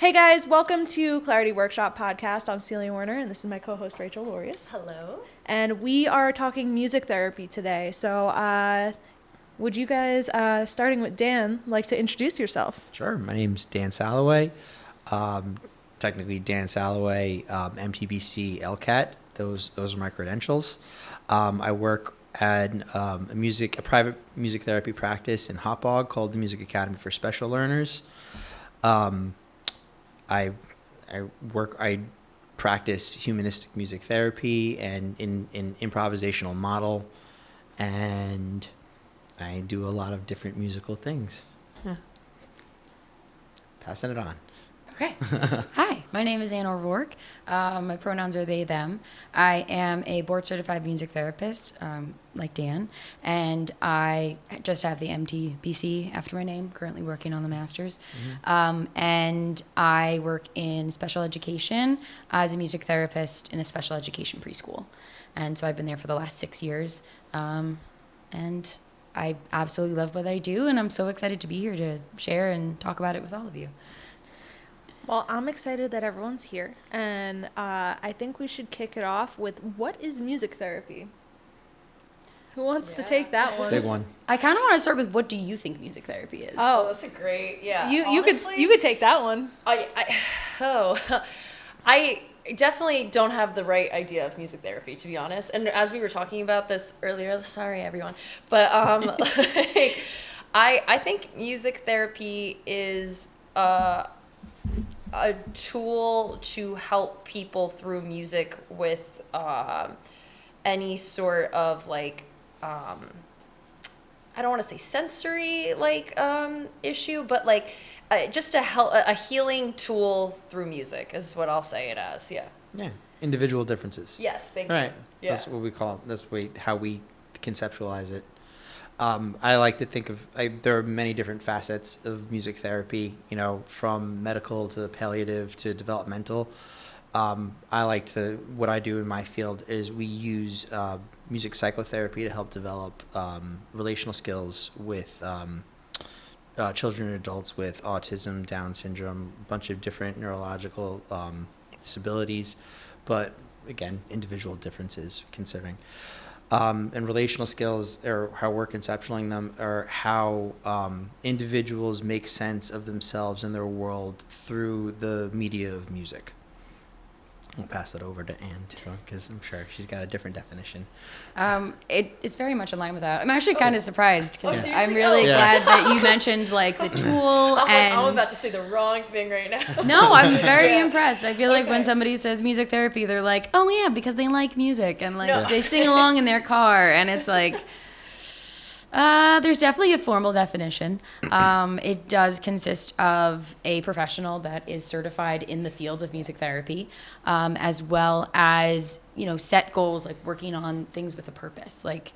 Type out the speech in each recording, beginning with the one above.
Hey guys, welcome to Clarity Workshop Podcast. I'm Celia Warner, and this is my co-host Rachael. Hello. And we are talking music therapy today. So, would you guys, starting with Dan, like to introduce yourself? Sure. My name's Dan Salaway. Technically Dan Salaway, MTBC LCAT. Those are my credentials. I work at a private music therapy practice in Hauppauge called the Music Academy for Special Learners. I practice humanistic music therapy and in improvisational model, and I do a lot of different musical things. Yeah. Passing it on. Okay. Hi, my name is Anne O'Rourke. My pronouns are they, them. I am a board-certified music therapist, like Dan, and I just have the MTBC after my name, currently working on the master's. And I work in special education as a music therapist in a special education preschool. And so I've been there for the last 6 years. And I absolutely love what I do, and I'm so excited to be here to share and talk about it with all of you. Well, I'm excited that everyone's here, and I think we should kick it off with what is music therapy? Who wants to take that one? Big one. I kind of want to start with what do you think music therapy is? Oh, That's a great, yeah. you could take that one. I definitely don't have the right idea of music therapy, to be honest. And as we were talking about this earlier, sorry everyone, but like, I think music therapy is a tool to help people through music with any sort of like I don't want to say sensory like issue, but like just a healing tool through music is what I'll say it as. Yeah. Yeah. Individual differences. Yes. Thank you. Right. Yeah. That's what we call it. That's how we conceptualize it. I like to think of, there are many different facets of music therapy, from medical to palliative to developmental. What I do in my field is we use music psychotherapy to help develop relational skills with children and adults with autism, Down syndrome, a bunch of different neurological disabilities, but again, individual differences considering. And relational skills, or how we're conceptualizing them, are how individuals make sense of themselves and their world through the media of music. I'll pass it over to Anne, too, because I'm sure she's got a different definition. It's very much in line with that. I'm actually kind of surprised because seriously? I'm really glad that you mentioned like the tool. I'm about to say the wrong thing right now. No, I'm very impressed. I feel like when somebody says music therapy, they're like, oh yeah, because they like music and like they sing along in their car, and it's like. There's definitely a formal definition. It does consist of a professional that is certified in the field of music therapy, as well as, set goals like working on things with a purpose, like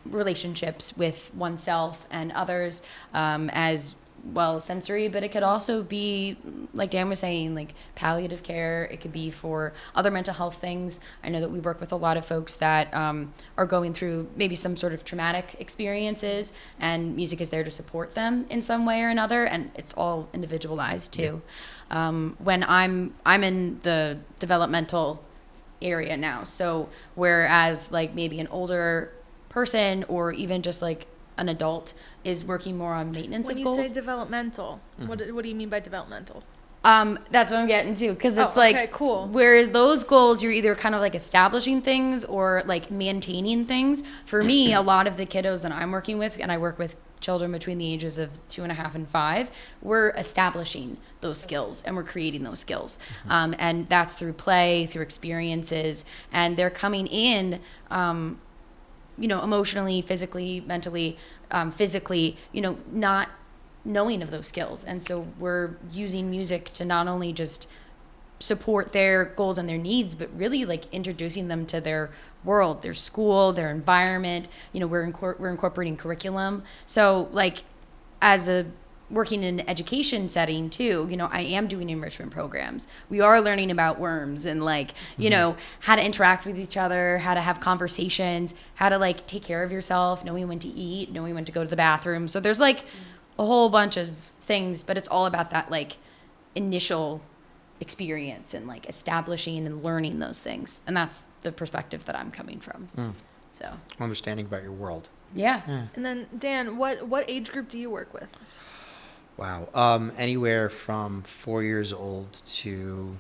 relationships with oneself and others, as well as sensory, but it could also be, like Dan was saying, like palliative care. It could be for other mental health things. I know that we work with a lot of folks that are going through maybe some sort of traumatic experiences, and music is there to support them in some way or another, and it's all individualized too. Yeah. When I'm in the developmental area now, so whereas like maybe an older person or even just like an adult is working more on maintenance of goals. When you say developmental, what do you mean by developmental? That's what I'm getting to, because it's cool. Where those goals, you're either kind of like establishing things or like maintaining things. For me, a lot of the kiddos that I'm working with, and I work with children between the ages of 2.5 and 5, we're establishing those skills and we're creating those skills. And that's through play, through experiences, and they're coming in, emotionally, physically, mentally, physically, not knowing of those skills. And so we're using music to not only just support their goals and their needs, but really like introducing them to their world, their school, their environment. We're incorporating curriculum. So like as a working in an education setting too, I am doing enrichment programs. We are learning about worms and like, how to interact with each other, how to have conversations, how to like take care of yourself, knowing when to eat, knowing when to go to the bathroom. So there's like a whole bunch of things, but it's all about that like initial experience and like establishing and learning those things. And that's the perspective that I'm coming from. So Understanding about your world. yeah. And then Dan, what age group do you work with? Wow. Anywhere from 4 years old to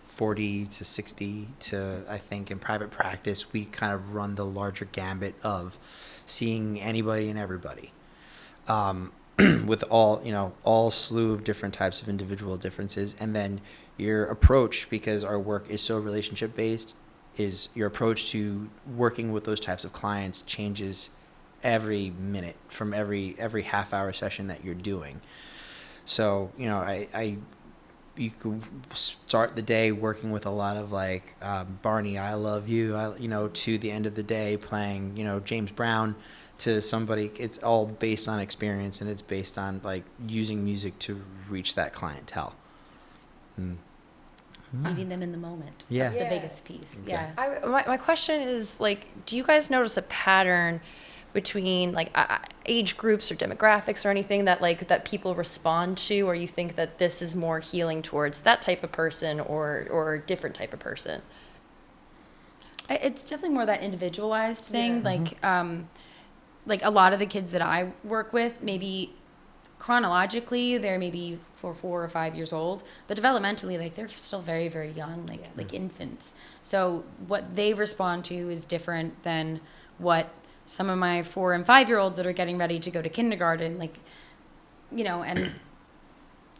40 to 60 to, I think in private practice, we kind of run the larger gambit of seeing anybody and everybody. With all slew of different types of individual differences. And then your approach, because our work is so relationship based, is your approach to working with those types of clients changes every minute from every half hour session that you're doing. So, you could start the day working with a lot of like Barney, I Love You, to the end of the day playing, James Brown to somebody. It's all based on experience, and it's based on like using music to reach that clientele. Meeting them in the moment. Yeah. That's the Yeah. biggest piece. Okay. Yeah. My question is, like, do you guys notice a pattern between like age groups or demographics or anything that people respond to, or you think that this is more healing towards that type of person or a different type of person? It's definitely more that individualized thing. Yeah. Like a lot of the kids that I work with, maybe chronologically they're maybe 4 or 5 years old, but developmentally, like they're still very, very young, like infants. So what they respond to is different than what some of my 4 and 5 year olds that are getting ready to go to kindergarten, and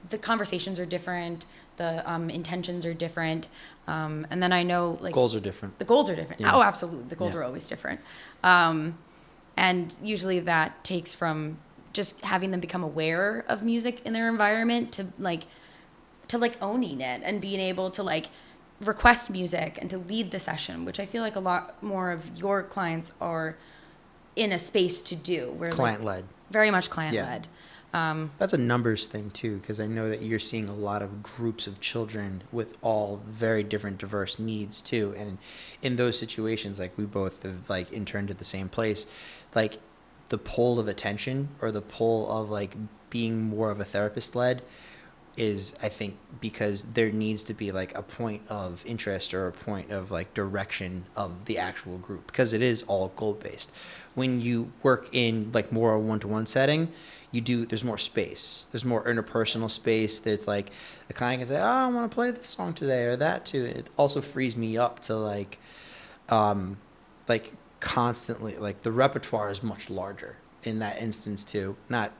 the conversations are different, the intentions are different, and then I know like Goals are different. the goals are different. Yeah. Oh, absolutely, the goals Yeah. are always different, and usually that takes from just having them become aware of music in their environment to owning it and being able to like request music and to lead the session, which I feel like a lot more of your clients are in a space to do. Where Client led. very much client led. That's a numbers thing too, because I know that you're seeing a lot of groups of children with all very different, diverse needs too. And in those situations, like we both have like interned at the same place, like the pull of attention or the pull of like being more of a therapist led is, I think, because there needs to be like a point of interest or a point of like direction of the actual group, because it is all goal based. When you work in like more a one-to-one setting, there's more space, there's more interpersonal space. There's like the client can say, oh, I want to play this song today or that too. It also frees me up to like constantly, like the repertoire is much larger in that instance too. Not,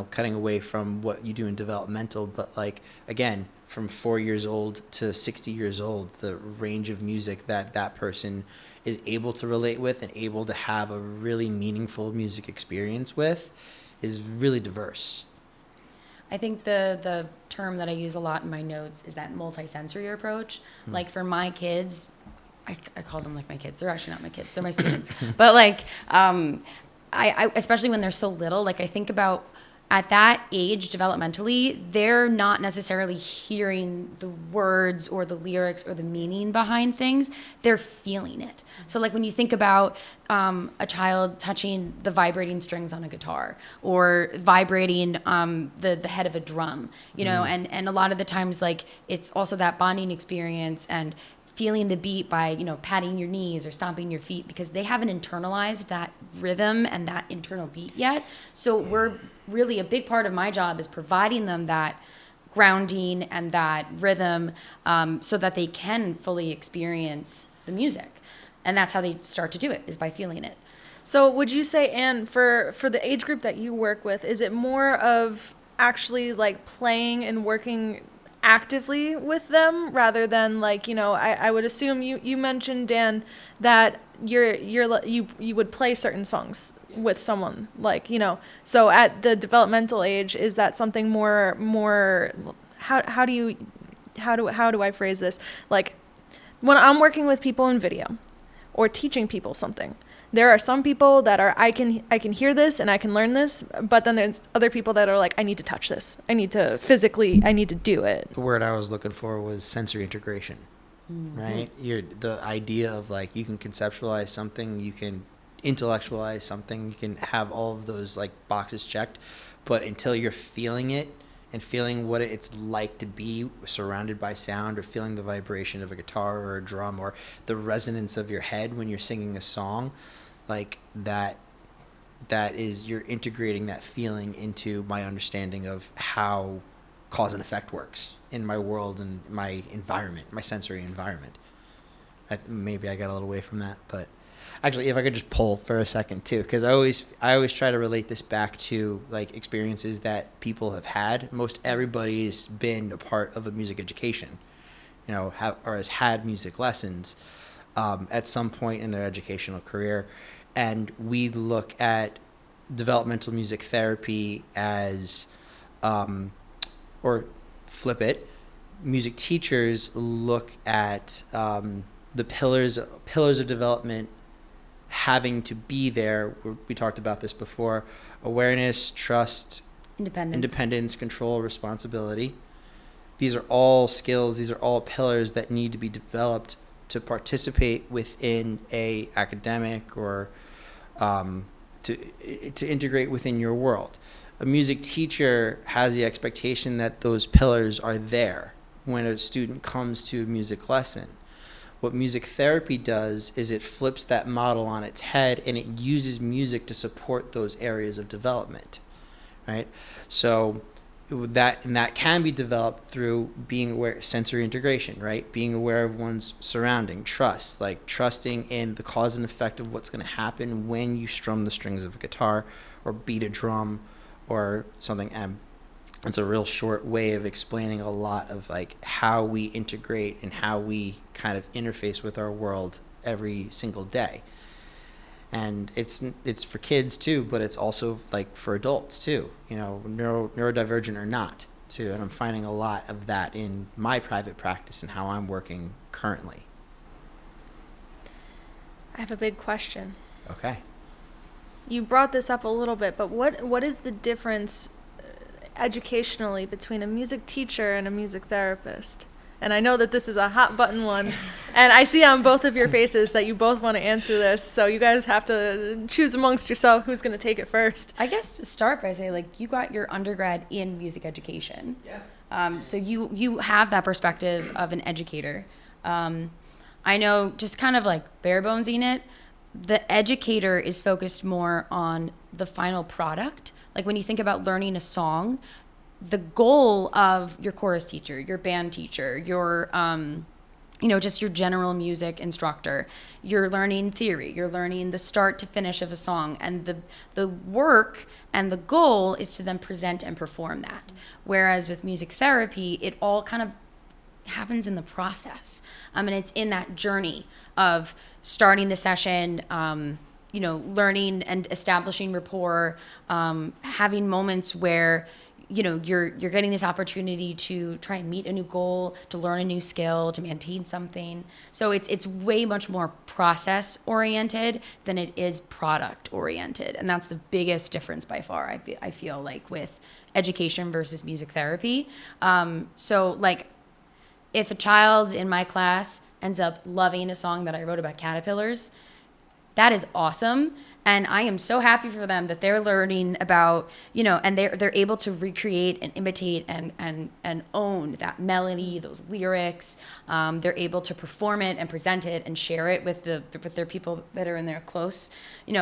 cutting away from what you do in developmental, but like, again, from 4 years old to 60 years old, the range of music that person is able to relate with and able to have a really meaningful music experience with is really diverse. I think the term that I use a lot in my notes is that multisensory approach. Like for my kids, I call them like my kids. They're actually not my kids. They're my students. But like, I especially when they're so little, like I think about at that age developmentally, they're not necessarily hearing the words or the lyrics or the meaning behind things. They're feeling it. So like when you think about a child touching the vibrating strings on a guitar or vibrating the head of a drum, and a lot of the times like it's also that bonding experience and feeling the beat by, patting your knees or stomping your feet, because they haven't internalized that rhythm and that internal beat yet. So we're really, a big part of my job is providing them that grounding and that rhythm, so that they can fully experience the music. And that's how they start to do it, is by feeling it. So would you say, Anne, for the age group that you work with, is it more of actually like playing and working actively with them rather than like, I would assume you mentioned, Dan, that you would play certain songs with someone, like, so at the developmental age, is that something more how do I phrase this? Like when I'm working with people in video or teaching people something, there are some people that are, I can hear this and I can learn this, but then there's other people that are like, I need to touch this. I need to do it. The word I was looking for was sensory integration, right? The idea of like, you can conceptualize something, you can intellectualize something, you can have all of those like boxes checked, but until you're feeling it and feeling what it's like to be surrounded by sound, or feeling the vibration of a guitar or a drum, or the resonance of your head when you're singing a song, like that is, you're integrating that feeling into my understanding of how cause and effect works in my world and my environment, my sensory environment. Maybe I got a little away from that, but actually, if I could just pull for a second too, because I always try to relate this back to like experiences that people have had. Most everybody's been a part of a music education, or has had music lessons at some point in their educational career, and we look at developmental music therapy as, or flip it, music teachers look at the pillars of development having to be there. We talked about this before: awareness, trust, independence, control, responsibility. These are all skills, these are all pillars that need to be developed to participate within a academic, or to integrate within your world. A music teacher has the expectation that those pillars are there when a student comes to a music lesson. What music therapy does is it flips that model on its head, and it uses music to support those areas of development, right? So that can be developed through being aware, sensory integration, right? Being aware of one's surrounding, trust, like trusting in the cause and effect of what's going to happen when you strum the strings of a guitar or beat a drum or something. It's a real short way of explaining a lot of like how we integrate and how we kind of interface with our world every single day. And it's for kids too, but it's also like for adults too, neurodivergent or not too. And I'm finding a lot of that in my private practice and how I'm working currently. I have a big question. Okay. You brought this up a little bit, but what is the difference educationally between a music teacher and a music therapist? And I know that this is a hot button one, and I see on both of your faces that you both want to answer this, so you guys have to choose amongst yourself who's going to take it first. I guess to start by saying, like, you got your undergrad in music education. Yeah. So you have that perspective of an educator. I know, just kind of like bare bonesing it, the educator is focused more on the final product. Like when you think about learning a song, the goal of your chorus teacher, your band teacher, your, just your general music instructor, you're learning theory, you're learning the start to finish of a song, and the work and the goal is to then present and perform that. Whereas with music therapy, it all kind of happens in the process. And it's in that journey of starting the session, learning and establishing rapport, having moments where you're getting this opportunity to try and meet a new goal, to learn a new skill, to maintain something. So it's way much more process oriented than it is product oriented, and that's the biggest difference by far. I feel like with education versus music therapy. So like, if a child in my class ends up loving a song that I wrote about caterpillars, that is awesome. And I am so happy for them that they're learning about, and they're able to recreate and imitate and own that melody, those lyrics. They're able to perform it and present it and share it with their people that are in their close,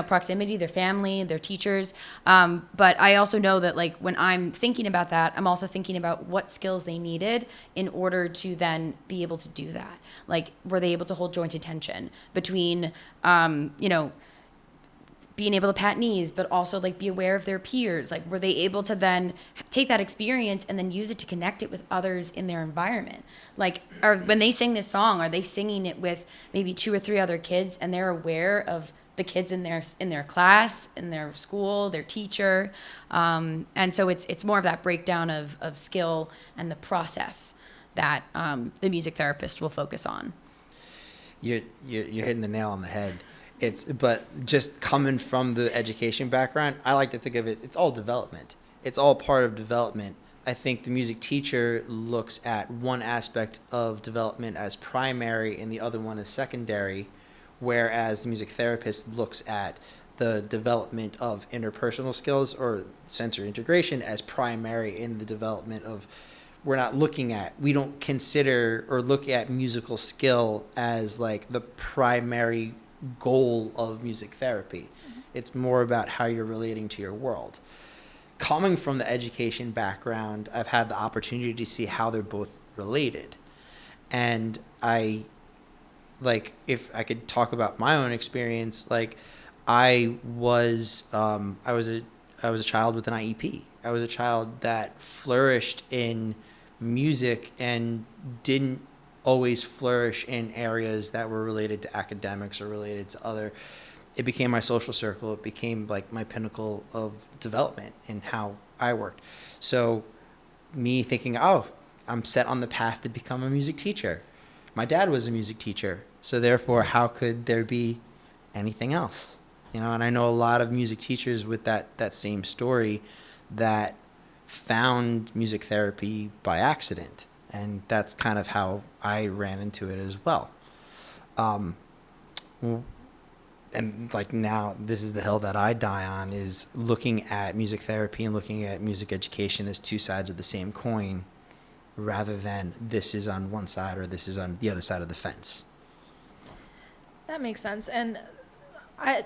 proximity, their family, their teachers. But I also know that, like, when I'm thinking about that, I'm also thinking about what skills they needed in order to then be able to do that. Like, were they able to hold joint attention between, being able to pat knees, but also like be aware of their peers? Like, were they able to then take that experience and then use it to connect it with others in their environment? Like, or when they sing this song, are they singing it with maybe 2 or 3 other kids, and they're aware of the kids in their class, in their school, their teacher? And so it's more of that breakdown of skill and the process that the music therapist will focus on. You're hitting the nail on the head. But just coming from the education background, I like to think of it, it's all development. It's all part of development. I think the music teacher looks at one aspect of development as primary and the other one as secondary, whereas the music therapist looks at the development of interpersonal skills or sensory integration as primary in the development of, we don't consider or look at musical skill as like the primary goal of music therapy. It's more about how you're relating to your world. Coming from the education background, I've had the opportunity to see how they're both related. And if I could talk about my own experience, like I was a child with an IEP. I was a child that flourished in music and didn't always flourish in areas that were related to academics or related to other. It became my social circle. It became like my pinnacle of development in how I worked. So me thinking, oh, I'm set on the path to become a music teacher. My dad was a music teacher. So therefore, how could there be anything else? And I know a lot of music teachers with that same story that found music therapy by accident. And that's kind of how I ran into it as well. And like now, this is the hill that I die on, is looking at music therapy and looking at music education as two sides of the same coin, rather than this is on one side or this is on the other side of the fence. That makes sense. And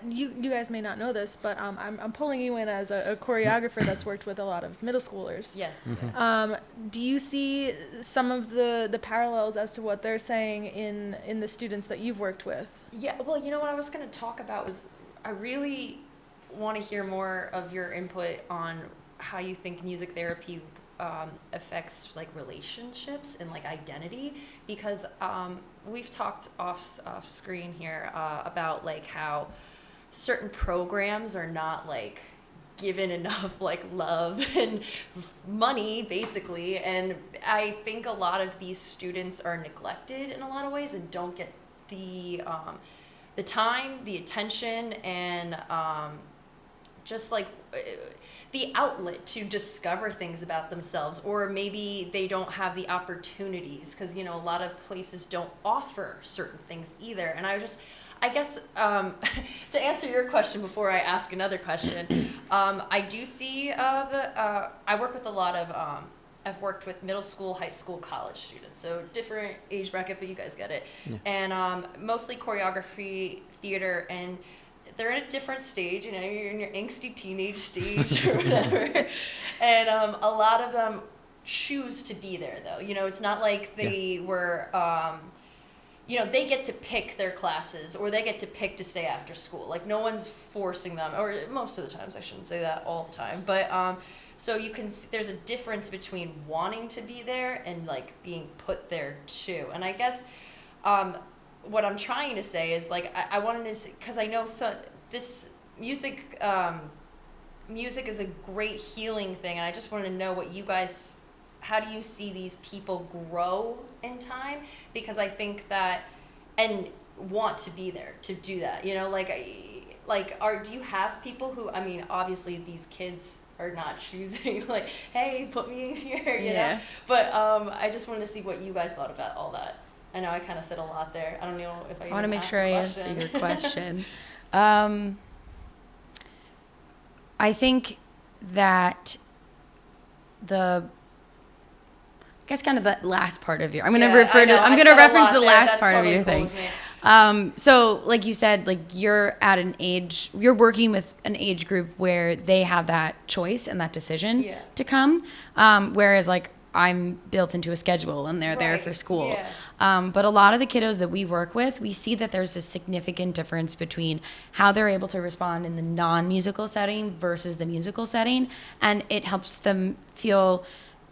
you guys may not know this, but I'm pulling you in as a choreographer that's worked with a lot of middle schoolers. Yes. Mm-hmm. Do you see some of the parallels as to what they're saying in the students that you've worked with? Yeah, well, what I was going to talk about was I really want to hear more of your input on how you think music therapy affects like relationships and like identity, because we've talked off screen here about like how certain programs are not like given enough like love and money basically, and I think a lot of these students are neglected in a lot of ways and don't get the time, the attention, and just like the outlet to discover things about themselves, or maybe they don't have the opportunities because a lot of places don't offer certain things either. And I guess to answer your question before I ask another question, I do see I work with a lot of I've worked with middle school, high school, college students, so different age bracket, but you guys get it. Yeah. And mostly choreography, theater, and they're in a different stage. You're in your angsty teenage stage or whatever. And a lot of them choose to be there, though. It's not like they were, they get to pick their classes, or they get to pick to stay after school. Like, no one's forcing them, or most of the times, I shouldn't say that all the time. But so you can see there's a difference between wanting to be there and, like, being put there, too. And I guess what I'm trying to say is, like, I wanted to, because I know this music is a great healing thing, and I just wanted to know how do you see these people grow in time? Because I think that, and want to be there to do that, do you have people who, obviously these kids are not choosing, like, hey, put me in here, you know? But I just wanted to see what you guys thought about all that. I know I kind of said a lot there. I don't know if I want to make sure I answer your question. I think that I guess kind of the last part of I'm going to reference the last part of your thing. So like you said, like you're working with an age group where they have that choice and that decision to come. Whereas like I'm built into a schedule and they're there for school. Yeah. But a lot of the kiddos that we work with, we see that there's a significant difference between how they're able to respond in the non-musical setting versus the musical setting. And it helps them feel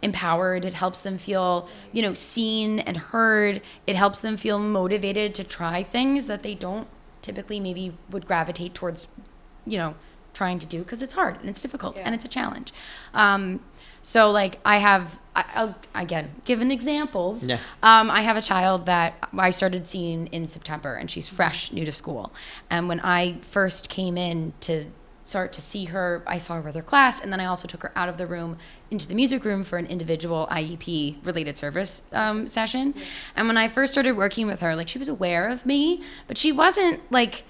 empowered. It helps them feel, seen and heard. It helps them feel motivated to try things that they don't typically maybe would gravitate towards, trying to do, because it's hard and it's difficult and it's a challenge. So like I'll again, given examples, I have a child that I started seeing in September, and she's fresh, new to school. And when I first came in to start to see her, I saw her with her class, and then I also took her out of the room into the music room for an individual IEP related service session. And when I first started working with her, like she was aware of me, but she wasn't like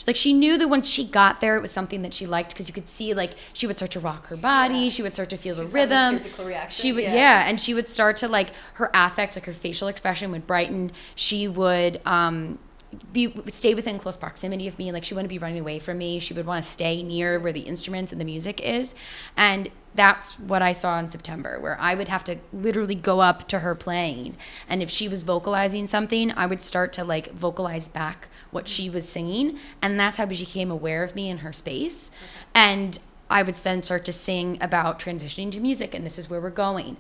like she knew that once she got there, it was something that she liked, because you could see like she would start to rock her body, she would start to feel the rhythm, physical reaction. she would and she would start to like her affect, like her facial expression would brighten. She would stay within close proximity of me, like she wouldn't be running away from me. She would want to stay near where the instruments and the music is. And that's what I saw in September, where I would have to literally go up to her playing, and if she was vocalizing something, I would start to like vocalize back what she was singing, and that's how she became aware of me in her space. And I would then start to sing about transitioning to music, and this is where we're going.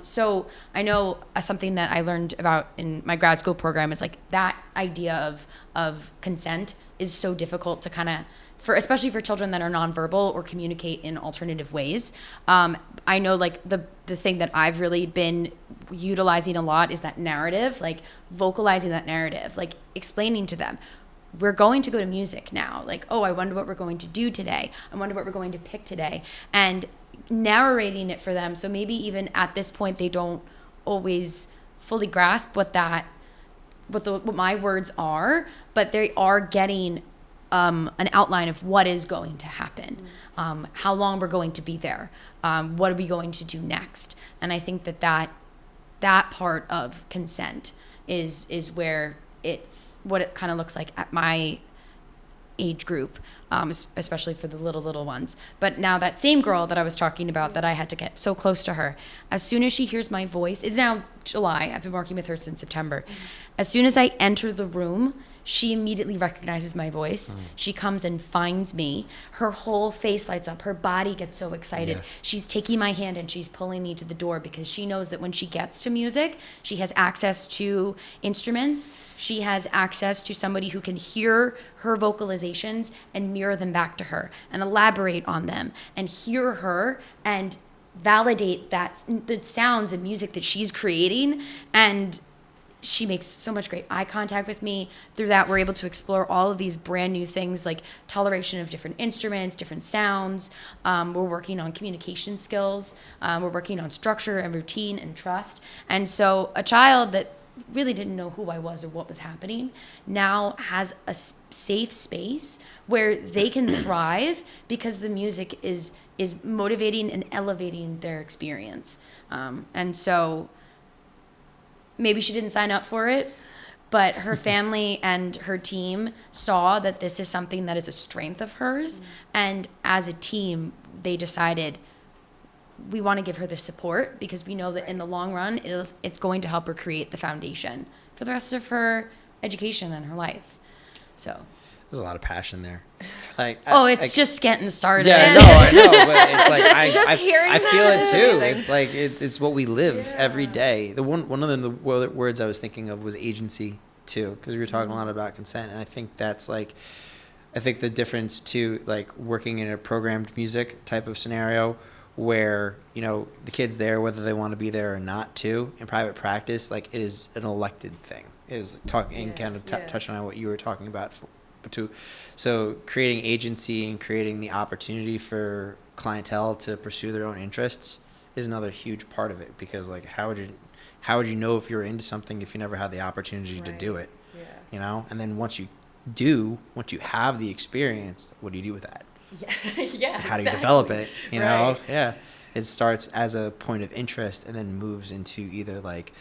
So I know something that I learned about in my grad school program is like that idea of consent is so difficult to kind of, especially for children that are nonverbal or communicate in alternative ways. I know like the thing that I've really been utilizing a lot is that narrative, like vocalizing that narrative, like explaining to them, we're going to go to music now. Like, oh, I wonder what we're going to do today. I wonder what we're going to pick today. And narrating it for them. So maybe even at this point, they don't always fully grasp what my words are, but they are getting an outline of what is going to happen, how long we're going to be there, what are we going to do next. And I think that part of consent is where it's what it kind of looks like at my age group, especially for the little ones. But now that same girl that I was talking about, that I had to get so close to her, as soon as she hears my voice, it's now July, I've been working with her since September. As soon as I enter the room, she immediately recognizes my voice. She comes and finds me. Her whole face lights up. Her body gets so excited. Yeah. She's taking my hand and she's pulling me to the door, because she knows that when she gets to music, she has access to instruments. She has access to somebody who can hear her vocalizations and mirror them back to her and elaborate on them and hear her and validate the sounds and music that she's creating. And she makes so much great eye contact with me. Through that, we're able to explore all of these brand new things, like toleration of different instruments, different sounds. We're working on communication skills. We're working on structure and routine and trust. And so a child that really didn't know who I was or what was happening now has a safe space where they can thrive, because the music is motivating and elevating their experience. And so maybe she didn't sign up for it, but her family and her team saw that this is something that is a strength of hers. And as a team, they decided, we want to give her the support, because we know that in the long run, it's going to help her create the foundation for the rest of her education and her life. So there's a lot of passion there. Like, it's just getting started. Yeah, I know, but it's like I feel it too. Amazing. It's like it's what we live every day. One of the words I was thinking of was agency too, because we were talking a lot about consent, and I think that's like, I think the difference to like working in a programmed music type of scenario, where the kid's there whether they want to be there or not too. In private practice, like, it is an elected thing. It is talking touching on what you were talking about too. So creating agency and creating the opportunity for clientele to pursue their own interests is another huge part of it, because like how would you know if you're into something if you never had the opportunity to do it? And then once you have the experience, what do you do with that? How do you develop it? It starts as a point of interest and then moves into either like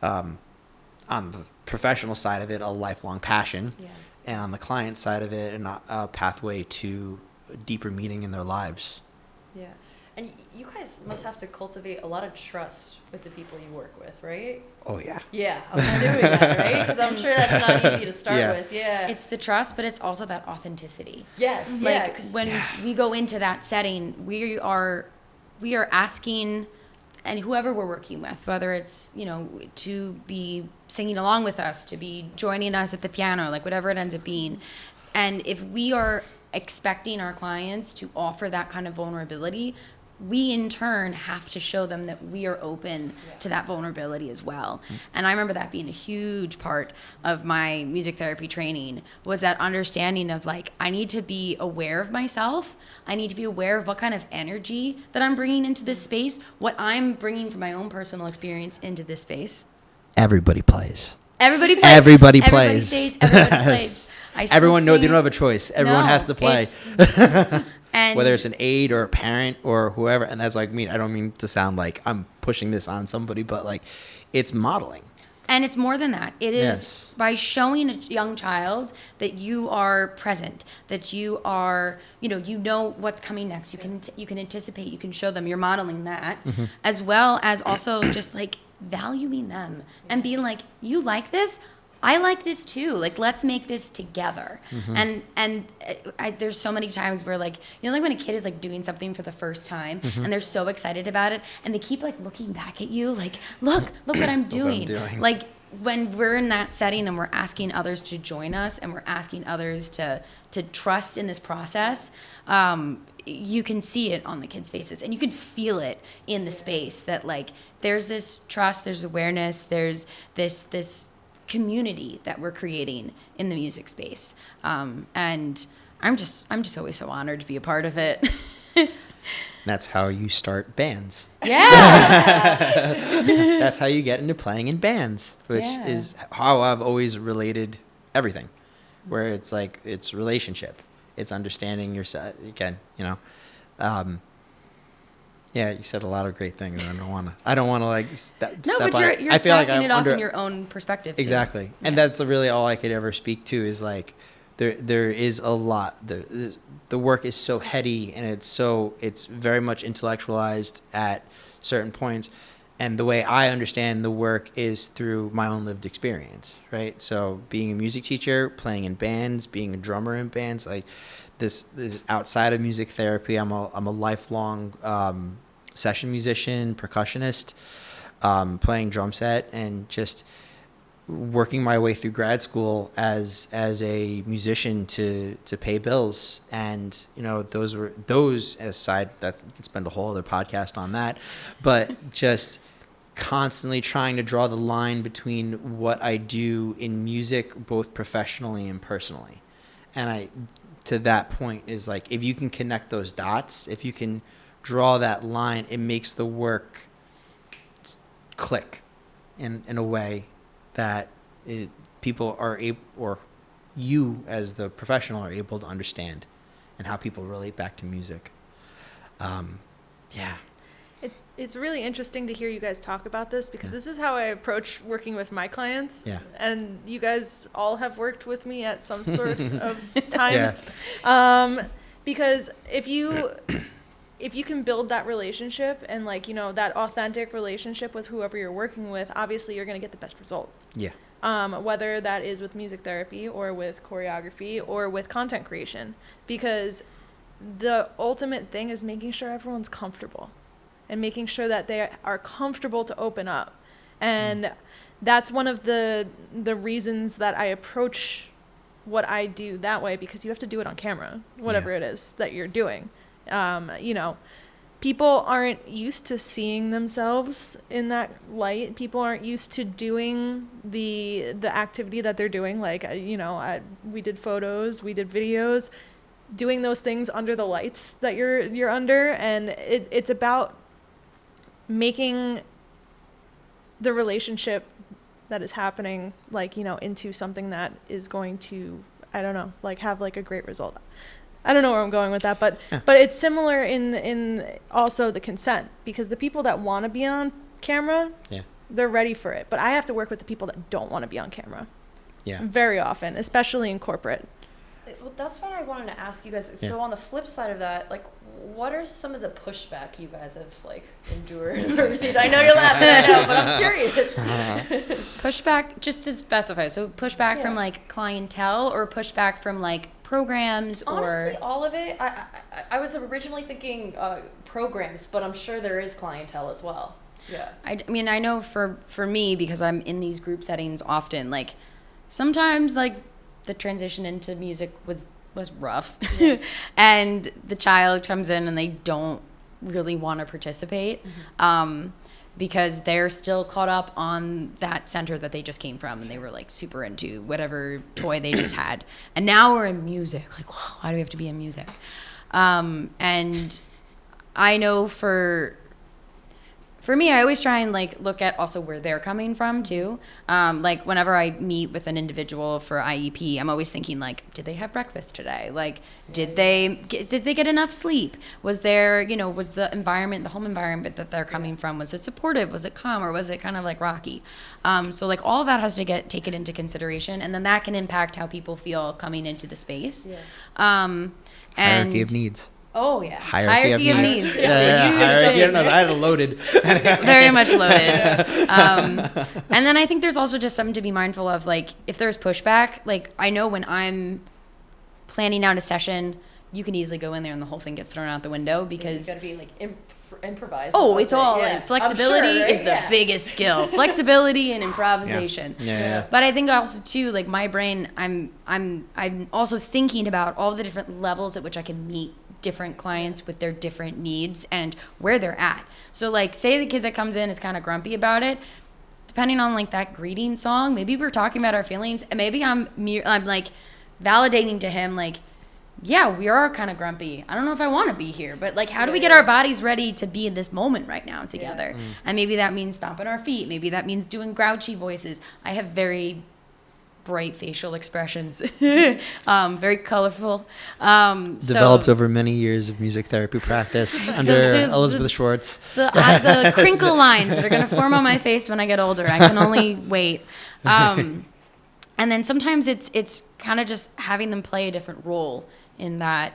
on the professional side of it, a lifelong passion. And on the client side of it, a pathway to deeper meaning in their lives. Yeah. And you guys must have to cultivate a lot of trust with the people you work with, right? Oh, yeah. Yeah, I'm assuming that, right? Because I'm sure that's not easy to start with. Yeah. It's the trust, but it's also that authenticity. Yes. Like, when we go into that setting, we are asking, and whoever we're working with, whether it's, to be singing along with us, to be joining us at the piano, like whatever it ends up being. And if we are expecting our clients to offer that kind of vulnerability, we in turn have to show them that we are open to that vulnerability as well. And I remember that being a huge part of my music therapy training, was that understanding of like, I need to be aware of myself. I need to be aware of what kind of energy that I'm bringing into this space, what I'm bringing from my own personal experience into this space. Everybody plays. Everybody plays. Everybody Everybody plays. stays. Everybody plays. everyone still they don't have a choice. Everyone has to play. And whether it's an aide or a parent or whoever. And that's like me. I don't mean to sound like I'm pushing this on somebody, but like it's modeling. And it's more than that. It is Yes. by showing a young child that you are present, that you are, you know what's coming next. You can anticipate. You can show them. You're modeling that, as well as also just like valuing them and being like, you like this. I like this too. Like, let's make this together. And there's so many times where like, like when a kid is like doing something for the first time and they're so excited about it and they keep like looking back at you like, look what I'm doing. Like when we're in that setting and we're asking others to join us and we're asking others to trust in this process, you can see it on the kids' faces and you can feel it in the space that like, there's this trust, there's awareness, there's this community that we're creating in the music space, and I'm just always so honored to be a part of it. That's how you start bands. Yeah. That's how you get into playing in bands, which is how I've always related everything, where it's like it's relationship, it's understanding yourself. Again, yeah, you said a lot of great things. And I don't want to like step but on. you're I feel like passing I'm it off under in your own perspective too. exactly, and Yeah. that's really all I could ever speak to is like there is a lot. The work is so heady and it's very much intellectualized at certain points, and the way I understand the work is through my own lived experience, right? So being a music teacher, playing in bands, being a drummer in bands, like this is outside of music therapy. I'm a lifelong session musician, percussionist, playing drum set, and just working my way through grad school as a musician to pay bills. And those aside, that you could spend a whole other podcast on that, but just constantly trying to draw the line between what I do in music, both professionally and personally. And to that point is like, if you can connect those dots, if you can draw that line, it makes the work click in a way that people are able, or you as the professional are able to understand, and how people relate back to music. Yeah. It's really interesting to hear you guys talk about this because this is how I approach working with my clients. Yeah. And you guys all have worked with me at some sort of time. Yeah. Because if you can build that relationship and that authentic relationship with whoever you're working with, obviously you're going to get the best result. Yeah. Whether that is with music therapy or with choreography or with content creation, because the ultimate thing is making sure everyone's comfortable and making sure that they are comfortable to open up. And that's one of the reasons that I approach what I do that way, because you have to do it on camera, whatever it is that you're doing. People aren't used to seeing themselves in that light. People aren't used to doing the activity that they're doing. We did photos, we did videos, doing those things under the lights that you're under. And it's about making the relationship that is happening, into something that is going to, have a great result. I don't know where I'm going with that, but it's similar in also the consent, because the people that want to be on camera, they're ready for it. But I have to work with the people that don't want to be on camera. Yeah. Very often, especially in corporate. Well, that's what I wanted to ask you guys. So on the flip side of that, what are some of the pushback you guys have endured or received? I know you're laughing right now, but I'm curious. Pushback, just to specify, so pushback from clientele or pushback from programs? Honestly, all of it. I was originally thinking programs, but I'm sure there is clientele as well. Yeah. I mean, I know for me, because I'm in these group settings often, sometimes the transition into music was rough. Yeah. And the child comes in and they don't really want to participate. Mm-hmm. Because they're still caught up on that center that they just came from, and they were super into whatever toy they just had. And now we're in music. Why do we have to be in music? And I know for for me, I always try and like look at also where they're coming from too. Like whenever I meet with an individual for IEP, I'm always thinking like, did they have breakfast today? Like, did they get enough sleep? Was there, was the environment, the home environment that they're coming from, was it supportive? Was it calm, or was it kind of like rocky? So like all of that has to get taken into consideration, and then that can impact how people feel coming into the space. And Hierarchy of needs. Oh yeah, Hierarchy of needs. Yeah, Hierarchy of needs. I had it loaded. Very much loaded. And then I think there's also just something to be mindful of, like if there's pushback. Like I know when I'm planning out a session, you can easily go in there and the whole thing gets thrown out the window because you gotta be like improvise. Oh, it's all like flexibility sure, right? is the biggest skill. Flexibility and improvisation. Yeah. But I think also too, like my brain, I'm also thinking about all the different levels at which I can meet different clients with their different needs and where they're at. So like say the kid that comes in is kind of grumpy about it, depending on like that greeting song, maybe we're talking about our feelings, and maybe I'm like validating to him like, yeah, we are kind of grumpy. I don't know if I want to be here, but like how do we get our bodies ready to be in this moment right now together? And maybe that means stomping our feet, maybe that means doing grouchy voices. I have very bright facial expressions, very colorful. Developed over many years of music therapy practice under Elizabeth Schwartz. The crinkle lines that are going to form on my face when I get older. I can only wait. And then sometimes it's kind of just having them play a different role in that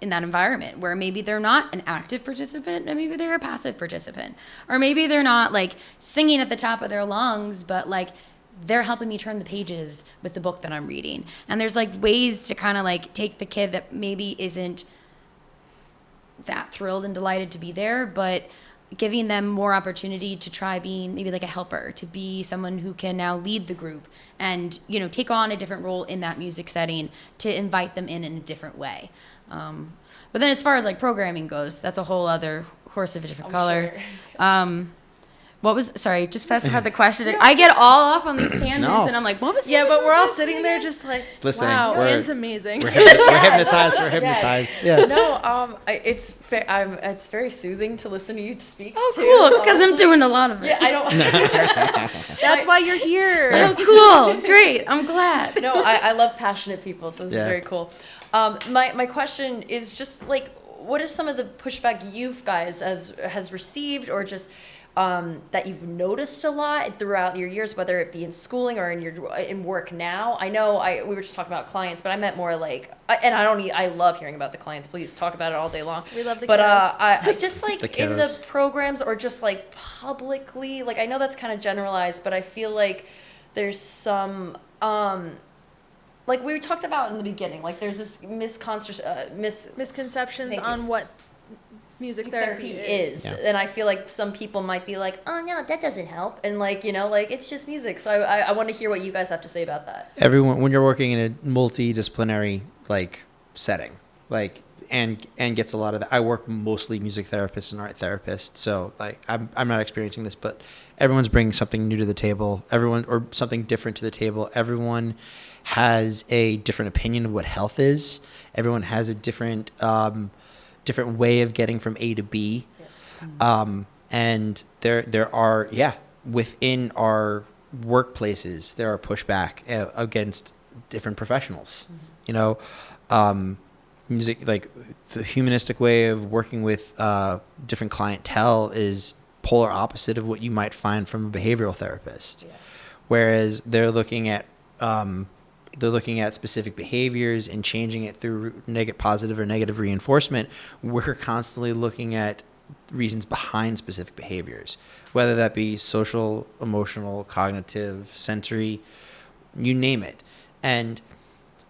environment where maybe they're not an active participant and maybe they're a passive participant, or maybe they're not like singing at the top of their lungs, but like they're helping me turn the pages with the book that I'm reading. And there's like ways to kind of like take the kid that maybe isn't that thrilled and delighted to be there, but giving them more opportunity to try being maybe like a helper, to be someone who can now lead the group and, take on a different role in that music setting, to invite them in a different way. But then as far as like programming goes, that's a whole other horse of a different color. Sure. Sorry, just specify the question. I get all off on these tangents, and I'm like, what was the Yeah, but original we're all question sitting there again? just like, Listening. wow, We're- it's amazing. We're hypnotized. We're hypnotized. Yeah. No, it's very soothing to listen to you speak. Oh, too, cool, because I'm honestly. doing a lot of it. Yeah, I don't. That's why you're here. Oh, cool. Great. I'm glad. No, I love passionate people, so this is Yeah. very cool. My question is just like, what is some of the pushback you guys has received, or just that you've noticed a lot throughout your years, whether it be in schooling or in work now? I know we were just talking about clients, but I meant more like, I love hearing about the clients. Please talk about it all day long. We love the But kiddos. I just like The in the kiddos. programs, or just like publicly, like I know that's kind of generalized, but I feel like there's some like we talked about in the beginning, like there's this Misconceptions Thank you. on what music therapy is. Yeah. And I feel like some people might be like, oh no, that doesn't help, and like like it's just music. So I want to hear what you guys have to say about that. Everyone, when you're working in a multidisciplinary like setting, like and gets a lot of that. I work mostly music therapists and art therapists, so like I'm not experiencing this, but everyone's bringing something new to the table. Everyone, or something different to the table. Everyone has a different opinion of what health is. Everyone has a different different way of getting from A to B. And there are, within our workplaces, there are pushback against different professionals. Music, like the humanistic way of working with different clientele is polar opposite of what you might find from a behavioral therapist. Whereas they're looking at specific behaviors and changing it through positive or negative reinforcement. We're constantly looking at reasons behind specific behaviors, whether that be social, emotional, cognitive, sensory, you name it. And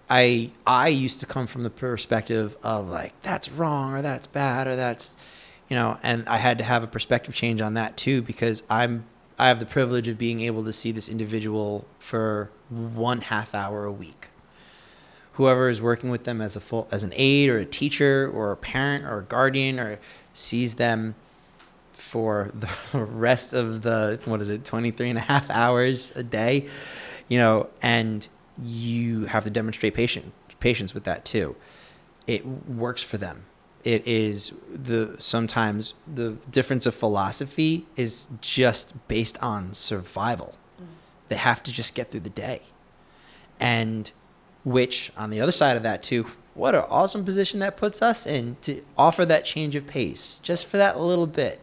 I used to come from the perspective of like, that's wrong or that's bad or that's, and I had to have a perspective change on that too, because I have the privilege of being able to see this individual for 1/2 hour a week. Whoever is working with them as an aide or a teacher or a parent or a guardian, or sees them for the rest of the 23.5 hours a day, and you have to demonstrate patience with that too. It works for them. it is sometimes the difference of philosophy is just based on survival. They have to just get through the day. And which, on the other side of that too, what an awesome position that puts us in to offer that change of pace just for that little bit.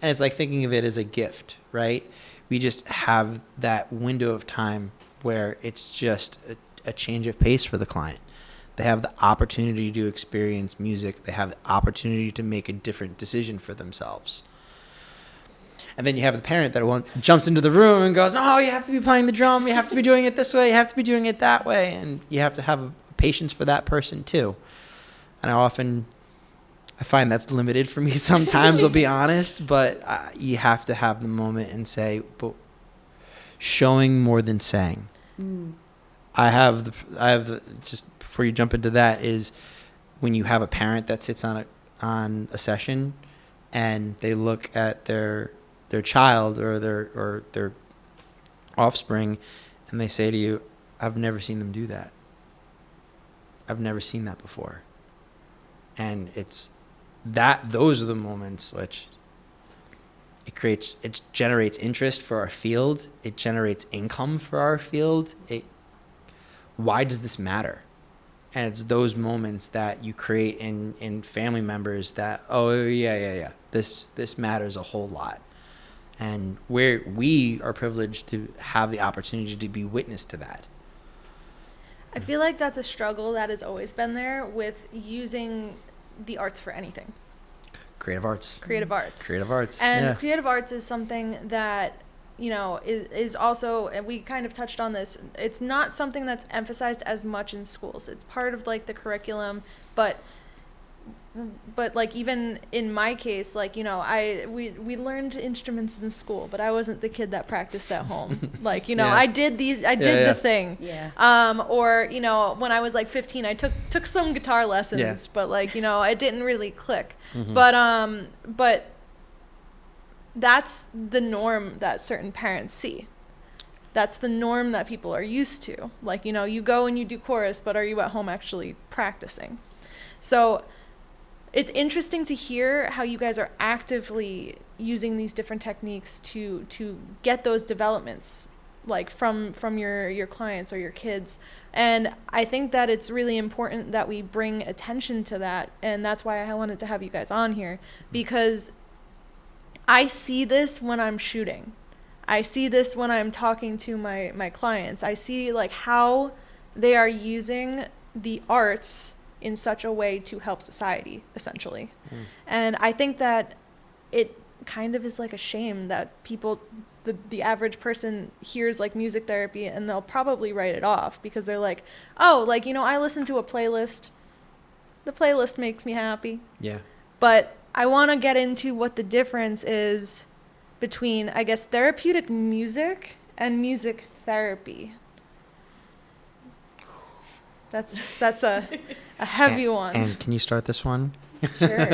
And it's like thinking of it as a gift, right? We just have that window of time where it's just a change of pace for the client. They have the opportunity to experience music. They have the opportunity to make a different decision for themselves. And then you have the parent that jumps into the room and goes, "Oh, you have to be playing the drum. You have to be doing it this way. You have to be doing it that way." And you have to have patience for that person too. And I find that's limited for me sometimes, I'll be honest. But you have to have the moment and say, but showing more than saying. I have the just before you jump into that is when you have a parent that sits on a session and they look at their child or their offspring and they say to you, "I've never seen them do that. I've never seen that before." And those are the moments which it generates interest for our field. It generates income for our field. Why does this matter? And it's those moments that you create in family members that, oh yeah, this matters a whole lot. And we are privileged to have the opportunity to be witness to that. I feel like that's a struggle that has always been there with using the arts for anything. Creative arts. And creative arts is something that, is also, and we kind of touched on this, it's not something that's emphasized as much in schools. It's part of like the curriculum, but like even in my case, like, we learned instruments in school, but I wasn't the kid that practiced at home. Like, I did the thing. Yeah. Or, when I was like 15, I took some guitar lessons, but like, it didn't really click. Mm-hmm. But that's the norm that certain parents see. That's the norm that people are used to. Like, you go and you do chorus, but are you at home actually practicing? So it's interesting to hear how you guys are actively using these different techniques to get those developments, like from your clients or your kids. And I think that it's really important that we bring attention to that. And that's why I wanted to have you guys on here, because I see this when I'm shooting. I see this when I'm talking to my clients. I see like how they are using the arts in such a way to help society, essentially. And I think that it kind of is like a shame that people, the average person hears like music therapy and they'll probably write it off because they're like, oh, like, I listen to a playlist. The playlist makes me happy. Yeah. But I want to get into what the difference is between, I guess, therapeutic music and music therapy. That's a heavy one. And can you start this one? Sure.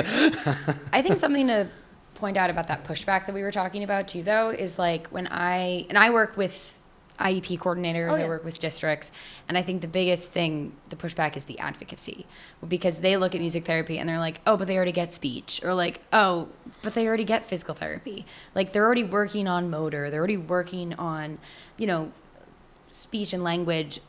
I think something to point out about that pushback that we were talking about too, though, is like when I work with IEP coordinators, I work with districts, and I think the biggest thing, the pushback, is the advocacy, because they look at music therapy and they're like, oh, but they already get speech, or like, oh, but they already get physical therapy. Like, they're already working on motor, they're already working on, speech and language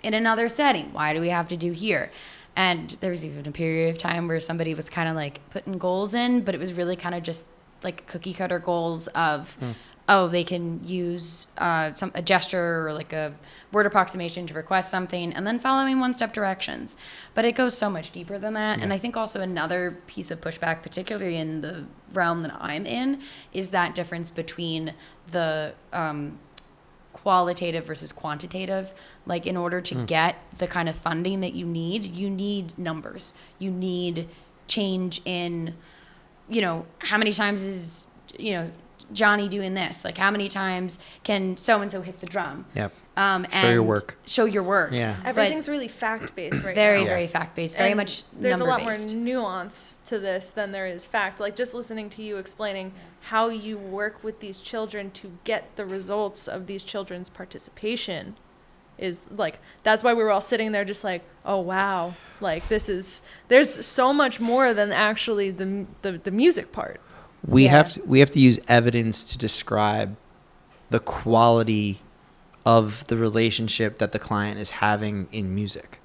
in another setting. Why do we have to do here? And there was even a period of time where somebody was kind of like putting goals in, but it was really kind of just like cookie cutter goals of, oh, they can use a gesture or like a word approximation to request something, and then following one-step directions. But it goes so much deeper than that. Yeah. And I think also another piece of pushback, particularly in the realm that I'm in, is that difference between the qualitative versus quantitative. Like, in order to get the kind of funding that you need numbers. You need change in, how many times is, Johnny doing this? Like, how many times can so-and-so hit the drum? Yep. And Show your work. Yeah. Everything's really fact-based right very, now. Very fact-based. Very much there's a lot number-based. more nuance to this than there is fact. Like, just listening to you explaining how you work with these children to get the results of these children's participation is like, that's why we were all sitting there just like, oh wow, like there's so much more than actually the music part. We Yeah. have to use evidence to describe the quality of the relationship that the client is having in music,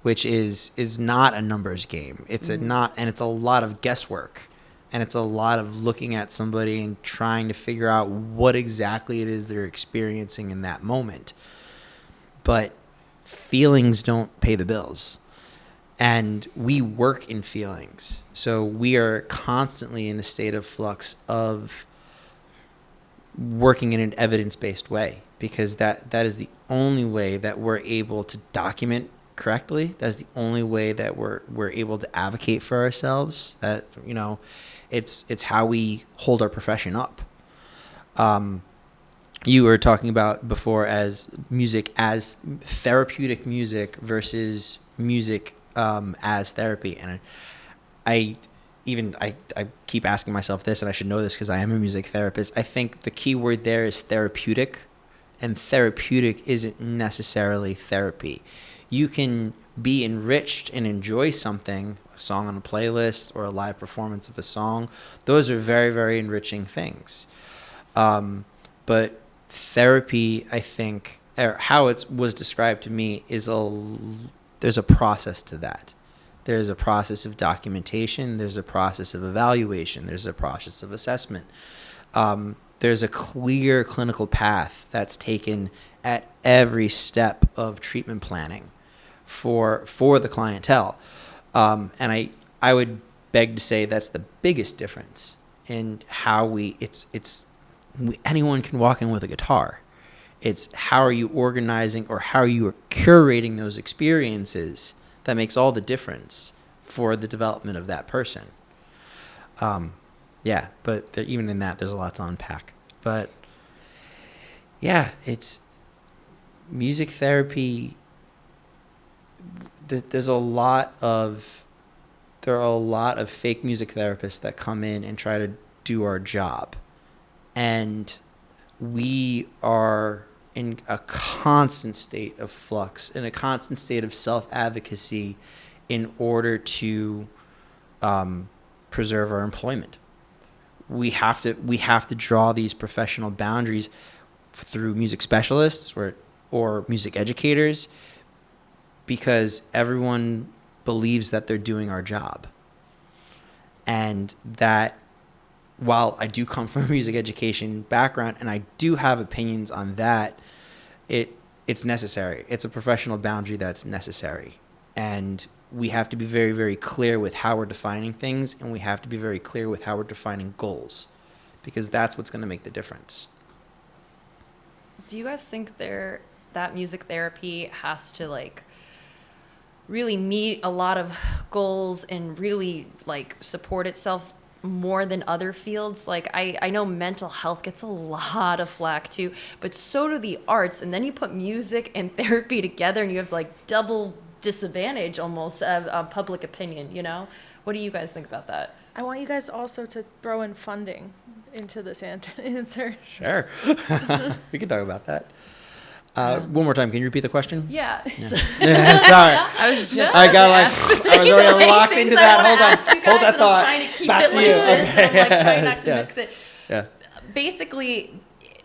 which is not a numbers game. It's a lot of guesswork, and it's a lot of looking at somebody and trying to figure out what exactly it is they're experiencing in that moment. But feelings don't pay the bills. And we work in feelings. So we are constantly in a state of flux of working in an evidence-based way, because that is the only way that we're able to document correctly. That's the only way that we're able to advocate for ourselves. That, you know, it's how we hold our profession up. You were talking about before as music as therapeutic music versus music as therapy, and I keep asking myself this, and I should know this because I am a music therapist. I think the key word there is therapeutic, and therapeutic isn't necessarily therapy. You can be enriched and enjoy something, a song on a playlist or a live performance of a song. Those are very, very enriching things. But therapy, I think, or how it was described to me, is there's a process to that. There's a process of documentation. There's a process of evaluation. There's a process of assessment. There's a clear clinical path that's taken at every step of treatment planning for the clientele. And I would beg to say that's the biggest difference in how anyone can walk in with a guitar. It's how are you organizing or how you are curating those experiences that makes all the difference for the development of that person. But even in that, there's a lot to unpack. But yeah, it's music therapy. There are a lot of fake music therapists that come in and try to do our job, and we are in a constant state of flux, in a constant state of self-advocacy in order to preserve our employment. We have to draw these professional boundaries through music specialists or music educators, because everyone believes that they're doing our job. And that, while I do come from a music education background and I do have opinions on that, it's necessary. It's a professional boundary that's necessary. And we have to be very, very clear with how we're defining things, and we have to be very clear with how we're defining goals, because that's what's going to make the difference. Do you guys think that music therapy has to like really meet a lot of goals and really like support itself more than other fields? Like I know mental health gets a lot of flack too, but so do the arts. And then you put music and therapy together and you have like double disadvantage almost of public opinion, you know? What do you guys think about that? I want you guys also to throw in funding into this answer. Sure. We can talk about that. One more time, can you repeat the question? Yeah. Yeah, sorry. I was just I was already locked into that. Hold that thought. I'm trying to keep Back it to like you. this. Okay. I'm like trying not to Yeah. mix it. Yeah. Basically,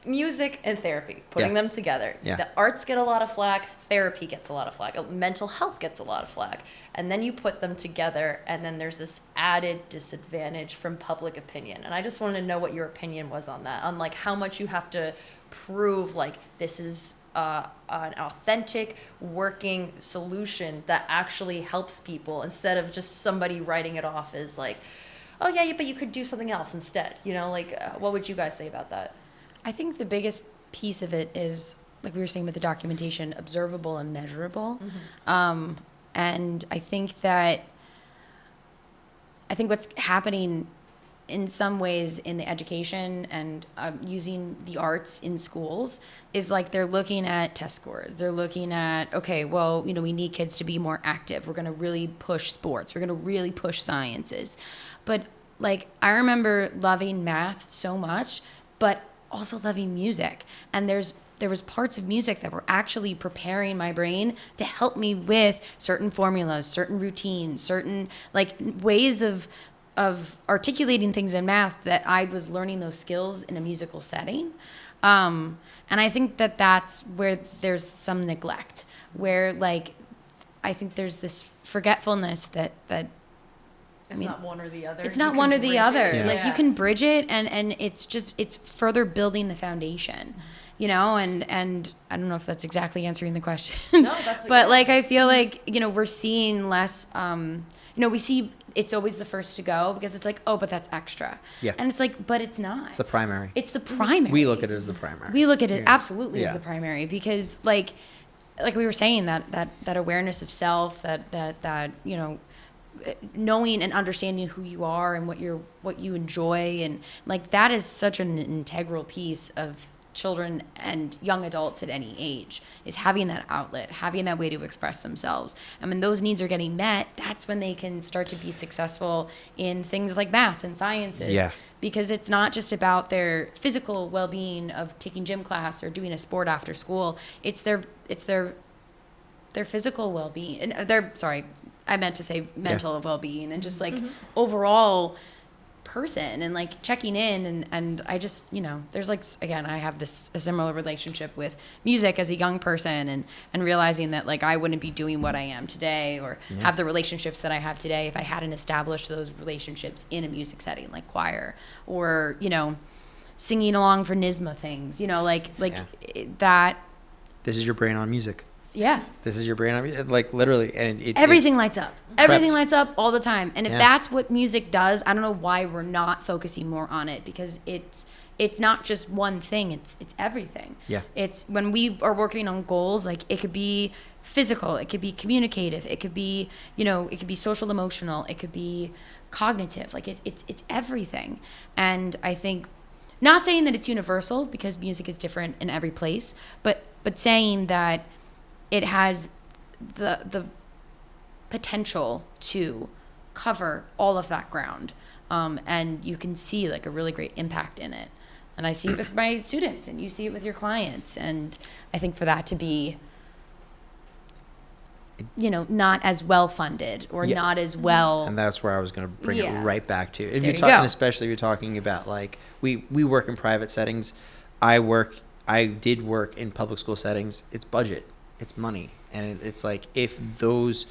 music and therapy, putting Yeah. them together. Yeah. The arts get a lot of flack, therapy gets a lot of flack, mental health gets a lot of flack. And then you put them together, and then there's this added disadvantage from public opinion. And I just wanted to know what your opinion was on that, on like how much you have to prove like this is an authentic working solution that actually helps people, instead of just somebody writing it off as like, oh yeah, but you could do something else instead. You know, like what would you guys say about that? I think the biggest piece of it is, like we were saying with the documentation, observable and measurable. Mm-hmm. And I think what's happening in some ways in the education and using the arts in schools is like they're looking at test scores. They're looking at, okay, well, you know, we need kids to be more active. We're going to really push sports. We're going to really push sciences. But like, I remember loving math so much, but also loving music. And there's there was parts of music that were actually preparing my brain to help me with certain formulas, certain routines, certain like ways of articulating things in math that I was learning those skills in a musical setting. And I think that that's where there's some neglect, where like I think there's this forgetfulness that It's not one or the other. it's You not can one or the bridge other. it. Yeah. Like you can bridge it, and it's just it's further building the foundation, you know. And I don't know if that's exactly answering the question. No, that's a but good like I feel like we're seeing less. We see it's always the first to go because it's like, oh, but that's extra. Yeah. And it's like, but it's not. It's the primary. It's the primary. We look at it as the primary. We look at it Yeah. absolutely Yeah. as the primary because like we were saying that awareness of self, that knowing and understanding who you are and what you enjoy, and like that is such an integral piece of children and young adults at any age, is having that outlet, having that way to express themselves. And when those needs are getting met, that's when they can start to be successful in things like math and sciences. Yeah. Because it's not just about their physical well-being of taking gym class or doing a sport after school. It's their physical well-being, and I meant to say mental well-being, and just like overall person, and like checking in, and I just there's like, again, I have a similar relationship with music as a young person, and realizing that like I wouldn't be doing what I am today or have the relationships that I have today if I hadn't established those relationships in a music setting like choir or singing along for NYSSMA things, that. This is your brain on music. Yeah. This is your brain on music. Like literally, and Everything lights up. Everything Prepped. lights up all the time. And if Yeah. that's what music does, I don't know why we're not focusing more on it, because it's not just one thing. It's everything. Yeah. It's when we are working on goals, like it could be physical, it could be communicative, it could be, it could be social emotional, it could be cognitive. Like it's everything. And I think, not saying that it's universal because music is different in every place, but saying that it has the potential to cover all of that ground, and you can see like a really great impact in it. And I see it with my students, and you see it with your clients, and I think for that to be not as well funded or Yeah. not as well, And that's where I was going to bring Yeah. it right back to. If There you're you talking, go. especially if you're talking about like we work in private settings. I did work in public school settings. It's budget, it's money, and it's like if those.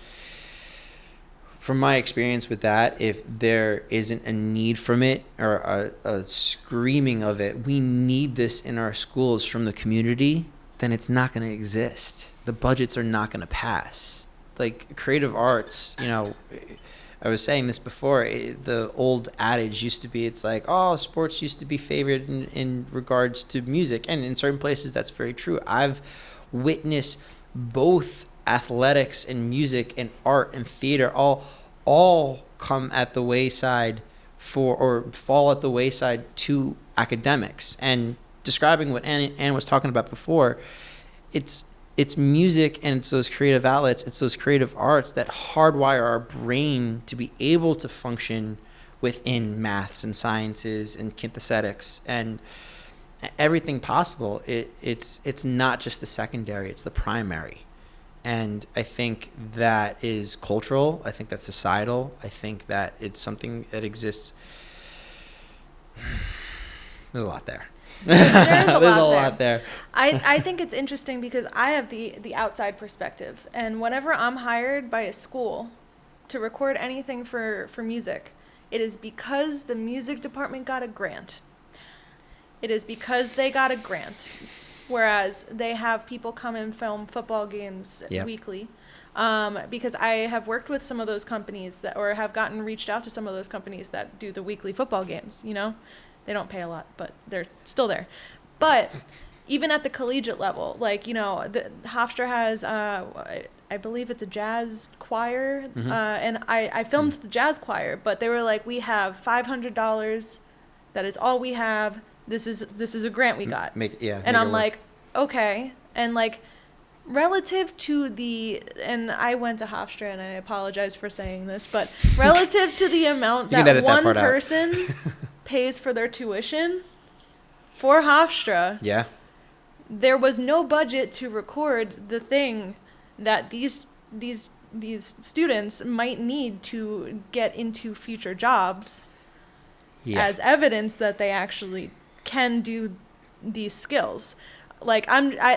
From my experience with that, if there isn't a need from it or a screaming of it, we need this in our schools from the community, then it's not going to exist. The budgets are not going to pass. Like creative arts, I was saying this before, the old adage used to be, it's like, oh, sports used to be favored in regards to music. And in certain places, that's very true. I've witnessed both athletics and music and art and theater all come at the wayside or fall at the wayside to academics. And describing what Ann was talking about before, it's music, and it's those creative outlets, it's those creative arts that hardwire our brain to be able to function within maths and sciences and kinesthetics and everything possible. It's not just the secondary, it's the primary. And I think that is cultural. I think that's societal. I think that it's something that exists. There's a lot there. There's a There's lot there. I think it's interesting because I have the outside perspective, and whenever I'm hired by a school to record anything for music, it is because the music department got a grant. It is because they got a grant, whereas they have people come and film football games Yep. weekly. Because I have worked with some of those companies or have gotten reached out to some of those companies that do the weekly football games, They don't pay a lot, but they're still there. But even at the collegiate level, like, the Hofstra has, I believe it's a jazz choir. Mhm. And I filmed the jazz choir, but they were like, we have $500. That is all we have. This is a grant we got. And I'm like, okay. And like, relative to and I went to Hofstra, and I apologize for saying this, but relative to the amount You can that edit that one part out. person pays for their tuition for Hofstra, Yeah. there was no budget to record the thing that these students might need to get into future jobs as evidence that they actually can do these skills. Like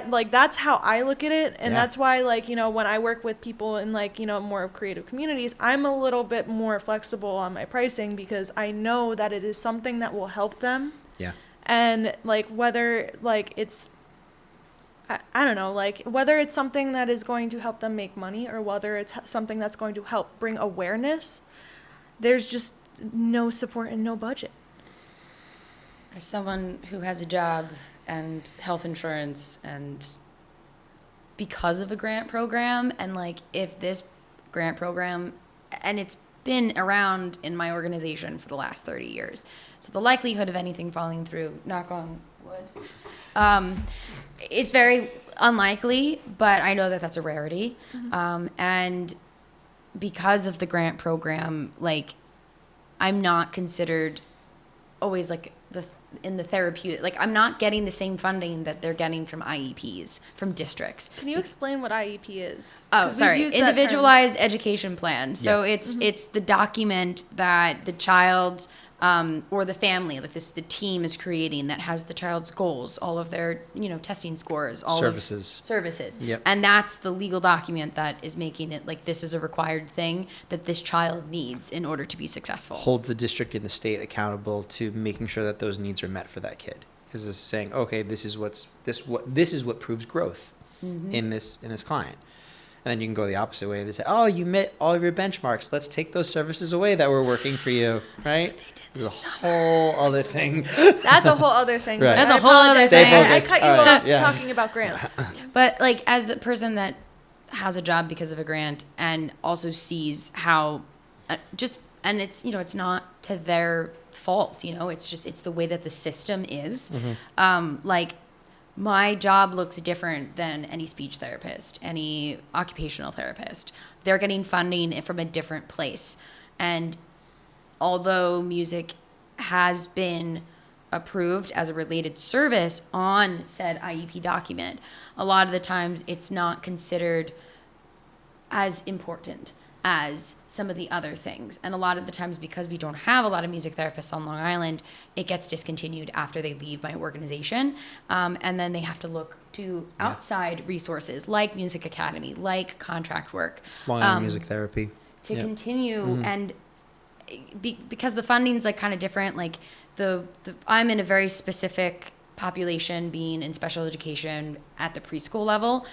like that's how I look at it, and that's why, like, you know, when I work with people in, like, you know, more creative communities, I'm a little bit more flexible on my pricing because I know that it is something that will help them. Yeah. And like whether like it's I don't know, like whether it's something that is going to help them make money or whether it's something that's going to help bring awareness, there's just no support and no budget. As someone who has a job and health insurance, and because of a grant program, and like if this grant program, and it's been around in my organization for the last 30 years, so the likelihood of anything falling through, knock on wood, it's very unlikely, but I know that that's a rarity. And because of the grant program, like I'm not considered always like in the therapeutic, like I'm not getting the same funding that they're getting from IEPs, from districts. Can you explain what IEP is? Oh, sorry. Individualized Education Plan. So it's the document that the child or the family, like the team is creating, that has the child's goals, all of their, you know, testing scores, all services. Yep. And that's the legal document that is making it like this is a required thing that this child needs in order to be successful. Holds the district and the state accountable to making sure that those needs are met for that kid. Because it's saying, okay, this is what proves growth in this client. And then you can go the opposite way. They say, oh, you met all of your benchmarks. Let's take those services away that were working for you, right? There's a whole other thing. That's a whole other thing. Right. That's a whole other thing. I cut you off talking about grants. But like as a person that has a job because of a grant and also sees how and it's, you know, it's not to their fault, you know, it's the way that the system is. Like my job looks different than any speech therapist, any occupational therapist. They're getting funding from a different place. And although music has been approved as a related service on said IEP document, a lot of the times it's not considered as important as some of the other things. And a lot of the times, because we don't have a lot of music therapists on Long Island, it gets discontinued after they leave my organization. And then they have to look to outside resources like Music Academy, like contract work. Long Island Music Therapy. To continue. And because the funding's like kind of different, like I'm in a very specific population, being in special education at the preschool level,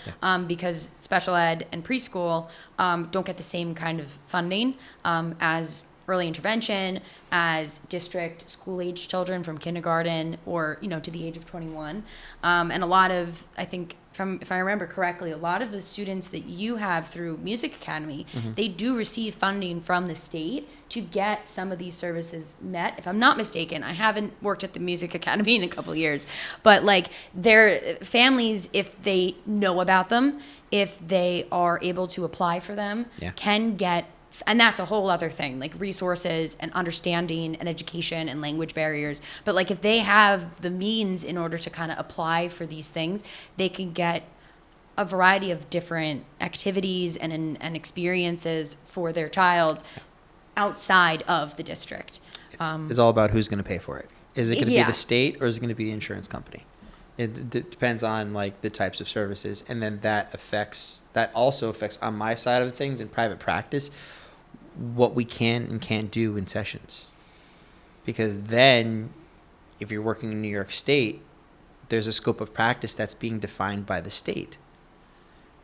because special ed and preschool don't get the same kind of funding as early intervention, as district school age children from kindergarten or, you know, to the age of 21. And a lot of, I think, if I remember correctly, a lot of the students that you have through Music Academy, they do receive funding from the state to get some of these services met. If I'm not mistaken, I haven't worked at the Music Academy in a couple of years, but like their families, if they know about them, if they are able to apply for them, can get. And that's a whole other thing, like resources and understanding and education and language barriers. But like if they have the means in order to kind of apply for these things, they can get a variety of different activities and experiences for their child outside of the district. It's all about who's going to pay for it. Is it going to be the state or is it going to be the insurance company? It depends on like the types of services. And then that also affects on my side of things in private practice, what we can and can't do in sessions. Because then if you're working in New York State, there's a scope of practice that's being defined by the state.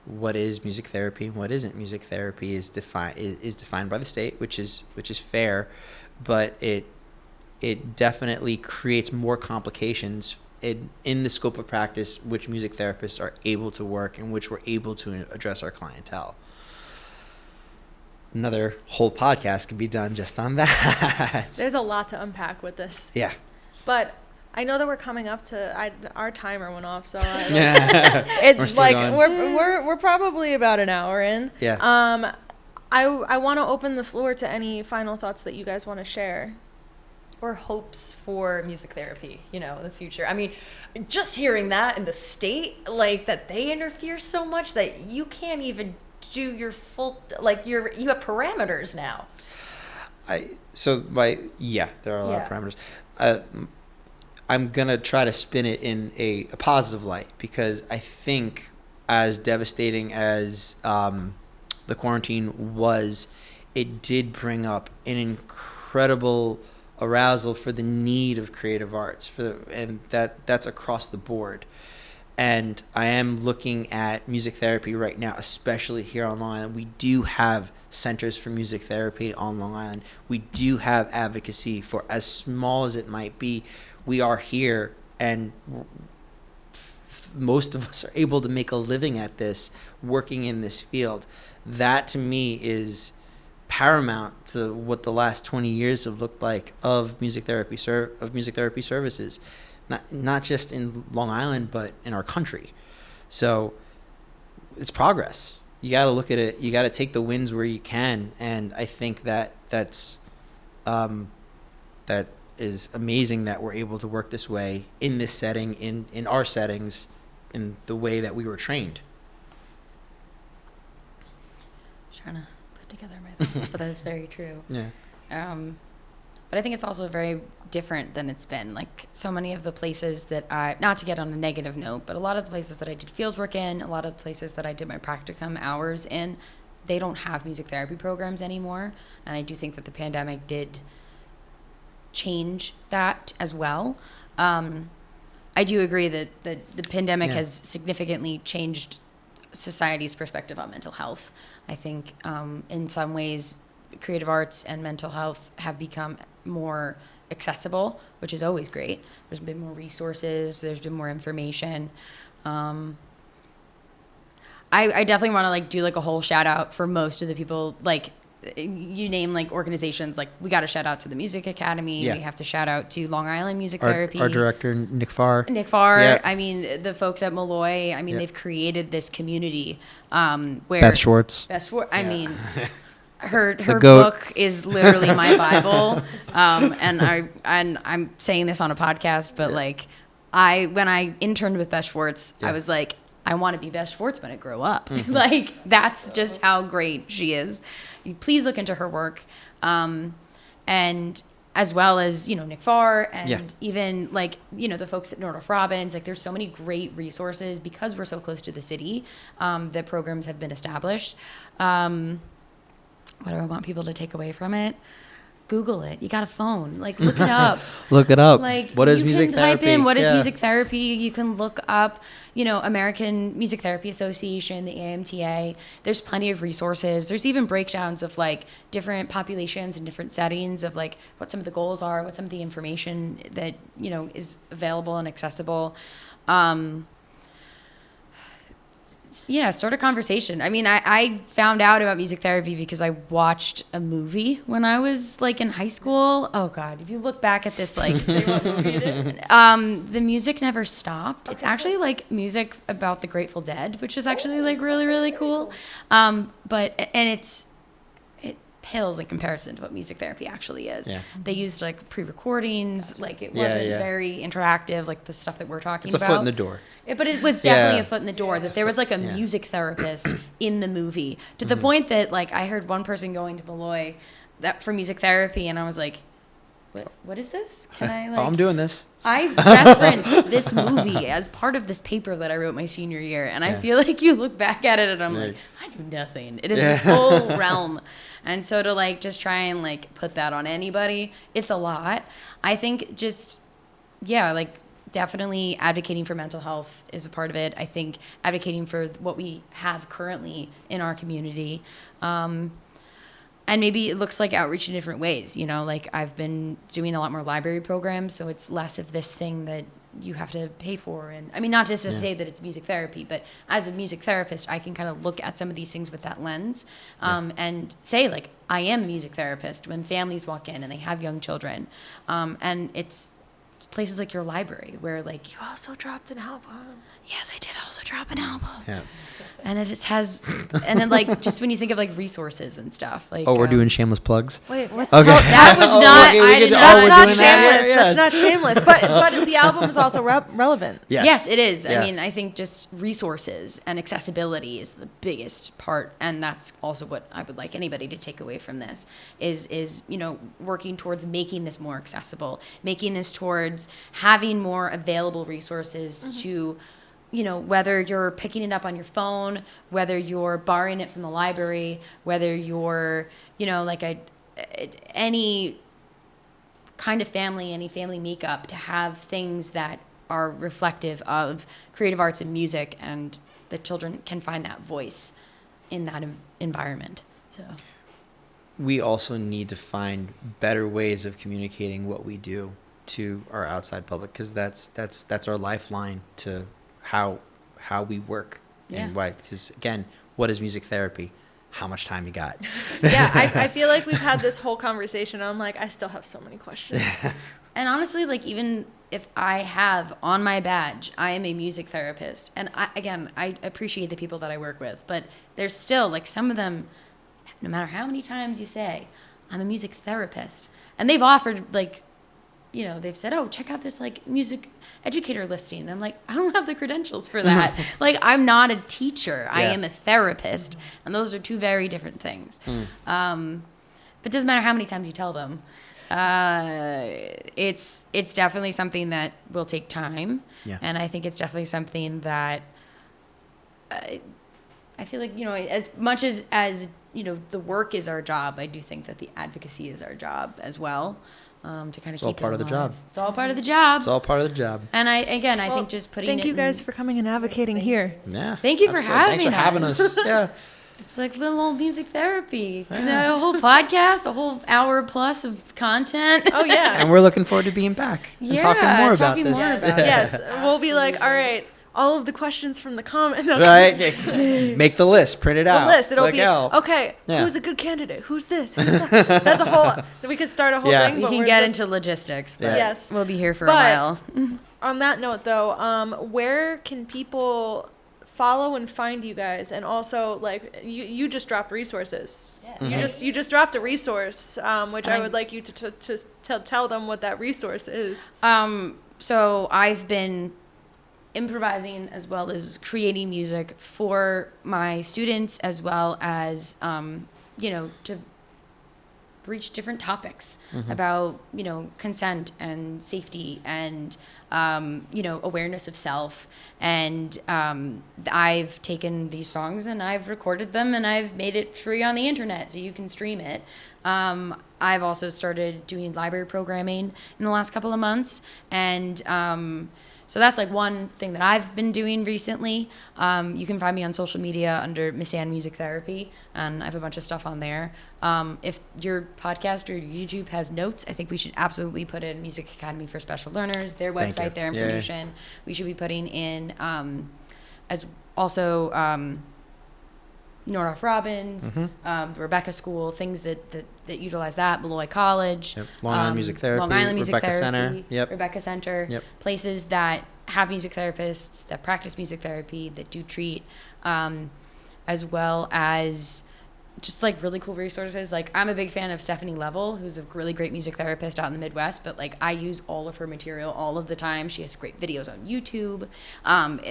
What is music therapy and what isn't? Music therapy is defined by the state, which is fair, but it definitely creates more complications in the scope of practice which music therapists are able to work and which we're able to address our clientele. Another whole podcast could be done just on that. There's a lot to unpack with this. Yeah. But I know that we're coming up to our timer went off, so it's like we're probably about an hour in. Yeah. I want to open the floor to any final thoughts that you guys want to share. or hopes for music therapy, in the future? I mean, just hearing that in the state, like that they interfere so much that you can't even do your full, like you have parameters now. There are a lot of parameters. I'm gonna try to spin it in a positive light, because I think, as devastating as the quarantine was, it did bring up an incredible arousal for the need of creative arts, and that's across the board. And I am looking at music therapy right now, especially here on Long Island. We do have centers for music therapy on Long Island. We do have advocacy for, as small as it might be. We are here, and most of us are able to make a living at this, working in this field. That, to me, is paramount to what the last 20 years have looked like of music therapy services. Not just in Long Island, but in our country. So it's progress. You got to look at it. You got to take the wins where you can. And I think that is amazing that we're able to work this way in this setting, in our settings, in the way that we were trained. I'm trying to put together my thoughts, but that's very true. Yeah. But I think it's also very different than it's been. Like, so many of the places that not to get on a negative note, but a lot of the places that I did field work in, a lot of the places that I did my practicum hours in, they don't have music therapy programs anymore. And I do think that the pandemic did change that as well. I do agree that the pandemic has significantly changed society's perspective on mental health. I think in some ways, creative arts and mental health have become more accessible, which is always great. There's been more resources, there's been more information. I definitely want to like do like a whole shout out for most of the people, like you name like organizations, like we got to shout out to the Music Academy. We have to shout out to Long Island Music Therapy. Our director, Nick Farr. Yeah. I mean, the folks at Malloy, I mean, they've created this community where Beth Schwartz. I mean, her book is literally my Bible. And I'm saying this on a podcast, but like when I interned with Beth Schwartz, I was like, I want to be Beth Schwartz when I grow up. Like, that's just how great she is. Please look into her work. And as well as, Nick Farr and even like, the folks at Northrop Robbins, like there's so many great resources because we're so close to the city, that programs have been established. What do I want people to take away from it? Google it. You got a phone. Like, look it up. Look it up. Like, what is music therapy? You can type in what is music therapy. You can look up, American Music Therapy Association, the AMTA. There's plenty of resources. There's even breakdowns of like different populations and different settings of like what some of the goals are, what some of the information that, is available and accessible. Start a conversation. I mean, I found out about music therapy because I watched a movie when I was like in high school. Oh God, if you look back at this, like, Say what movie it is? The Music Never Stopped. It's actually like music about the Grateful Dead, which is actually like really, really cool. It pales in comparison to what music therapy actually is. Yeah. They used like pre-recordings, like it wasn't very interactive, like the stuff that we're talking about. It's a foot in the door. But it was definitely a foot in the door that there was like a music therapist in the movie to the point that like I heard one person going to Malloy for music therapy and I was like, what is this? Can I like... I'm doing this. I referenced this movie as part of this paper that I wrote my senior year. And I feel like you look back at it and I'm like, I knew nothing. It is this whole realm. And so to like just try and like put that on anybody, it's a lot. I think just, like definitely advocating for mental health is a part of it. I think advocating for what we have currently in our community. And maybe it looks like outreach in different ways, like I've been doing a lot more library programs, so it's less of this thing that you have to pay for. And I mean, not just to say that it's music therapy, but as a music therapist, I can kind of look at some of these things with that lens and say like, I am a music therapist when families walk in and they have young children. And it's places like your library where like, You also dropped an album. yes, I did also drop an album. Yeah. And it just has, and then like, just when you think of like resources and stuff, like. Oh, we're doing shameless plugs? Wait, what? Okay. That was Oh, not, okay, we I could- did oh, not. we're That's not doing that? shameless. Yes. That's not shameless. But the album is also relevant. Yes, it is. Yeah. I mean, I think just resources and accessibility is the biggest part, and that's also what I would like anybody to take away from this is working towards making this more accessible, making this towards having more available resources to, whether you're picking it up on your phone, whether you're borrowing it from the library, whether you're, any kind of family, any family makeup, to have things that are reflective of creative arts and music, and the children can find that voice in that environment. So We also need to find better ways of communicating what we do to our outside public, because that's our lifeline to how we work. Yeah. And why? Because again, what is music therapy? How much time you got? Yeah, I feel like we've had this whole conversation. And I'm like, I still have so many questions. And honestly, like, even if I have on my badge, I am a music therapist. And I appreciate the people that I work with, but there's still, like, some of them, no matter how many times you say, I'm a music therapist. And they've offered, like, they've said, oh, check out this, like, music educator listing. And I'm like, I don't have the credentials for that. Like, I'm not a teacher. I am a therapist. And those are two very different things. But it doesn't matter how many times you tell them. It's definitely something that will take time. Yeah. And I think it's definitely something that I feel like, as much as the work is our job, I do think that the advocacy is our job as well. To kind of It's all keep part it of the alive. job. It's all part of the job. It's all part of the job. And I Well, think just putting Thank it you guys in, for coming and advocating here. Yeah. Thank you for Absolutely. Thanks for having having us. Yeah. it's like little old music therapy. A whole podcast, a whole hour plus of content. Oh, yeah. And we're looking forward to being back and talking Yeah, more talking about this. more about it. Yes, we'll be like, all right, all of the questions from the comment. Right? Make the list. Print it The out. list. It'll Raquel. be, okay, Yeah. who's a good candidate? Who's this? Who's that? That's a whole, we could start a whole Yeah. thing. We but can we're get the- into logistics, but Yeah. Yes. we'll be here for But- a while. On that note, though, where can people follow and find you guys? And also, like, you just dropped resources. Yeah. You just dropped a resource, which I And would like you to tell them what that resource is. So I've been improvising as well as creating music for my students, as well as to reach different topics about consent and safety and awareness of self. And I've taken these songs and I've recorded them and I've made it free on the internet so you can stream it. I've also started doing library programming in the last couple of months, and so that's like one thing that I've been doing recently. You can find me on social media under Miss Ann Music Therapy, and I have a bunch of stuff on there. If your podcast or your YouTube has notes, I think we should absolutely put in Music Academy for Special Learners, their Thank you. website, their Yeah. information. We should be putting in as also Nordhoff Robbins, the Rebecca School, things that utilize that, Malloy College, Yep. Long Island Music Therapy, Long Island Music Rebecca Therapy, Center. Yep. Rebecca Center, Yep. places that have music therapists, that practice music therapy, that do treat, as well as just like really cool resources. Like, I'm a big fan of Stephanie Level, who's a really great music therapist out in the Midwest, but like I use all of her material all of the time. She has great videos on YouTube.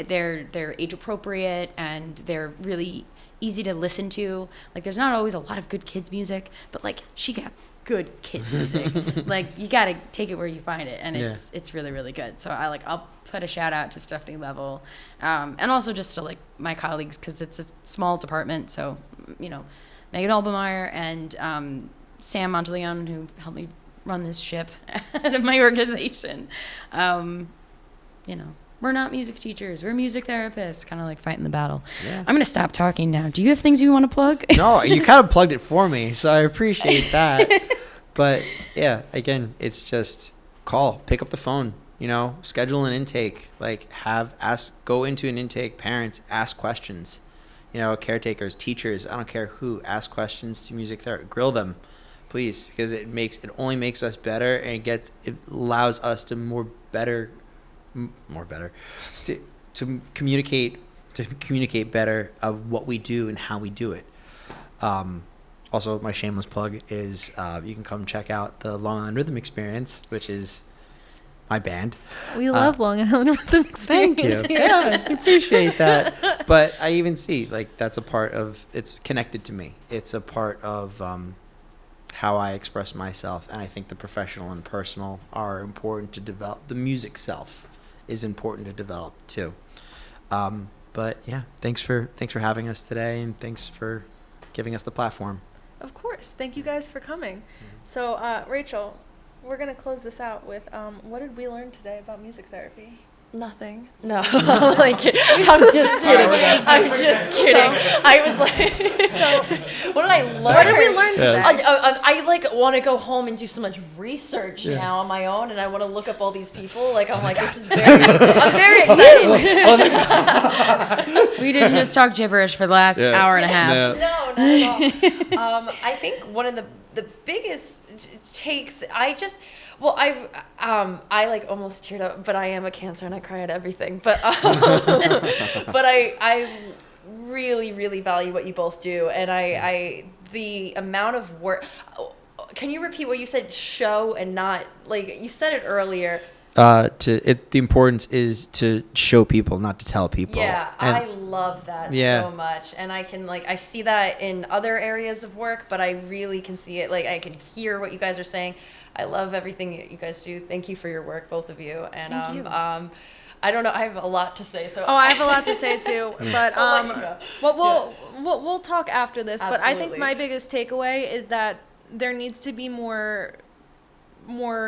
They're age appropriate and they're really easy to listen to. Like, there's not always a lot of good kids music, but like she got good kids music. Like, you gotta take it where you find it, and it's really, really good. So I'll put a shout out to Stephanie Level, and also just to like my colleagues, because it's a small department. So Megan Albemeyer and Sam Monteleone, who helped me run this ship out of my organization. We're not music teachers. We're music therapists, kind of like fighting the battle. Yeah. I'm going to stop talking now. Do you have things you want to plug? No, you kind of plugged it for me, so I appreciate that. But yeah, again, it's just pick up the phone, schedule an intake, go into an intake, parents, ask questions, caretakers, teachers, I don't care who, ask questions to music therapy, grill them. please, because it only makes us better, and it allows us to more better to communicate better of what we do and how we do it. Also, my shameless plug is you can come check out the Long Island Rhythm Experience, which is my band. We love Long Island Rhythm Experience. Thank you. Yeah, I appreciate that. But I even see, like, that's a part of, it's connected to me. It's a part of how I express myself, and I think the professional and personal are important to develop. The music self is important to develop too. But yeah, thanks for having us today, and thanks for giving us the platform. Of course. Thank you guys for coming. So, Rachel, we're going to close this out with what did we learn today about music therapy? Nothing. No, like I'm just kidding. I'm just kidding. I was like, so what did I learn? What did we learn today? I like want to go home and do so much research now on my own, and I want to look up all these people. Like I'm like, this is I'm very excited. We didn't just talk gibberish for the last hour and a half. No, not at all. I think one of the biggest takes, I like almost teared up, but I am a Cancer and I cry at everything. But but I really, really value what you both do, and I the amount of work. Can you repeat what you said? Show and not, like you said it earlier. The importance is to show people, not to tell people. Yeah, and I love that so much, and I see that in other areas of work, but I really can see it. Like I can hear what you guys are saying. I love everything you guys do. Thank you for your work, both of you. And Thank you. I don't know. I have a lot to say. So I have a lot to say too. But I'll let you go. we'll talk after this. Absolutely. But I think my biggest takeaway is that there needs to be more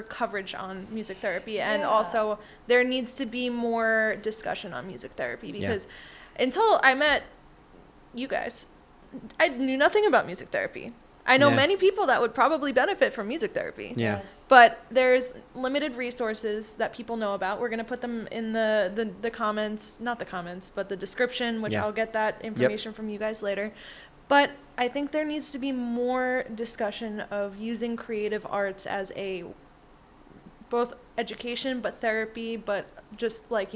coverage on music therapy, and also there needs to be more discussion on music therapy, because until I met you guys, I knew nothing about music therapy. I know many people that would probably benefit from music therapy. Yeah. But there's limited resources that people know about. We're going to put them in the comments, not the comments, but the description, which I'll get that information from you guys later. But I think there needs to be more discussion of using creative arts as a both education, but therapy, but just like,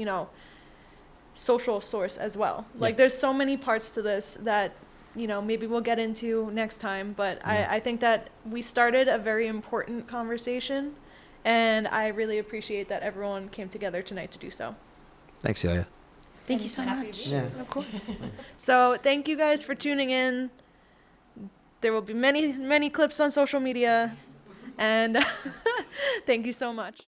social source as well. Like there's so many parts to this that, maybe we'll get into next time. But I think that we started a very important conversation, and I really appreciate that everyone came together tonight to do so. Thanks, Celia. Thank you so much. Yeah. Of course. So thank you guys for tuning in. There will be many, many clips on social media, and thank you so much.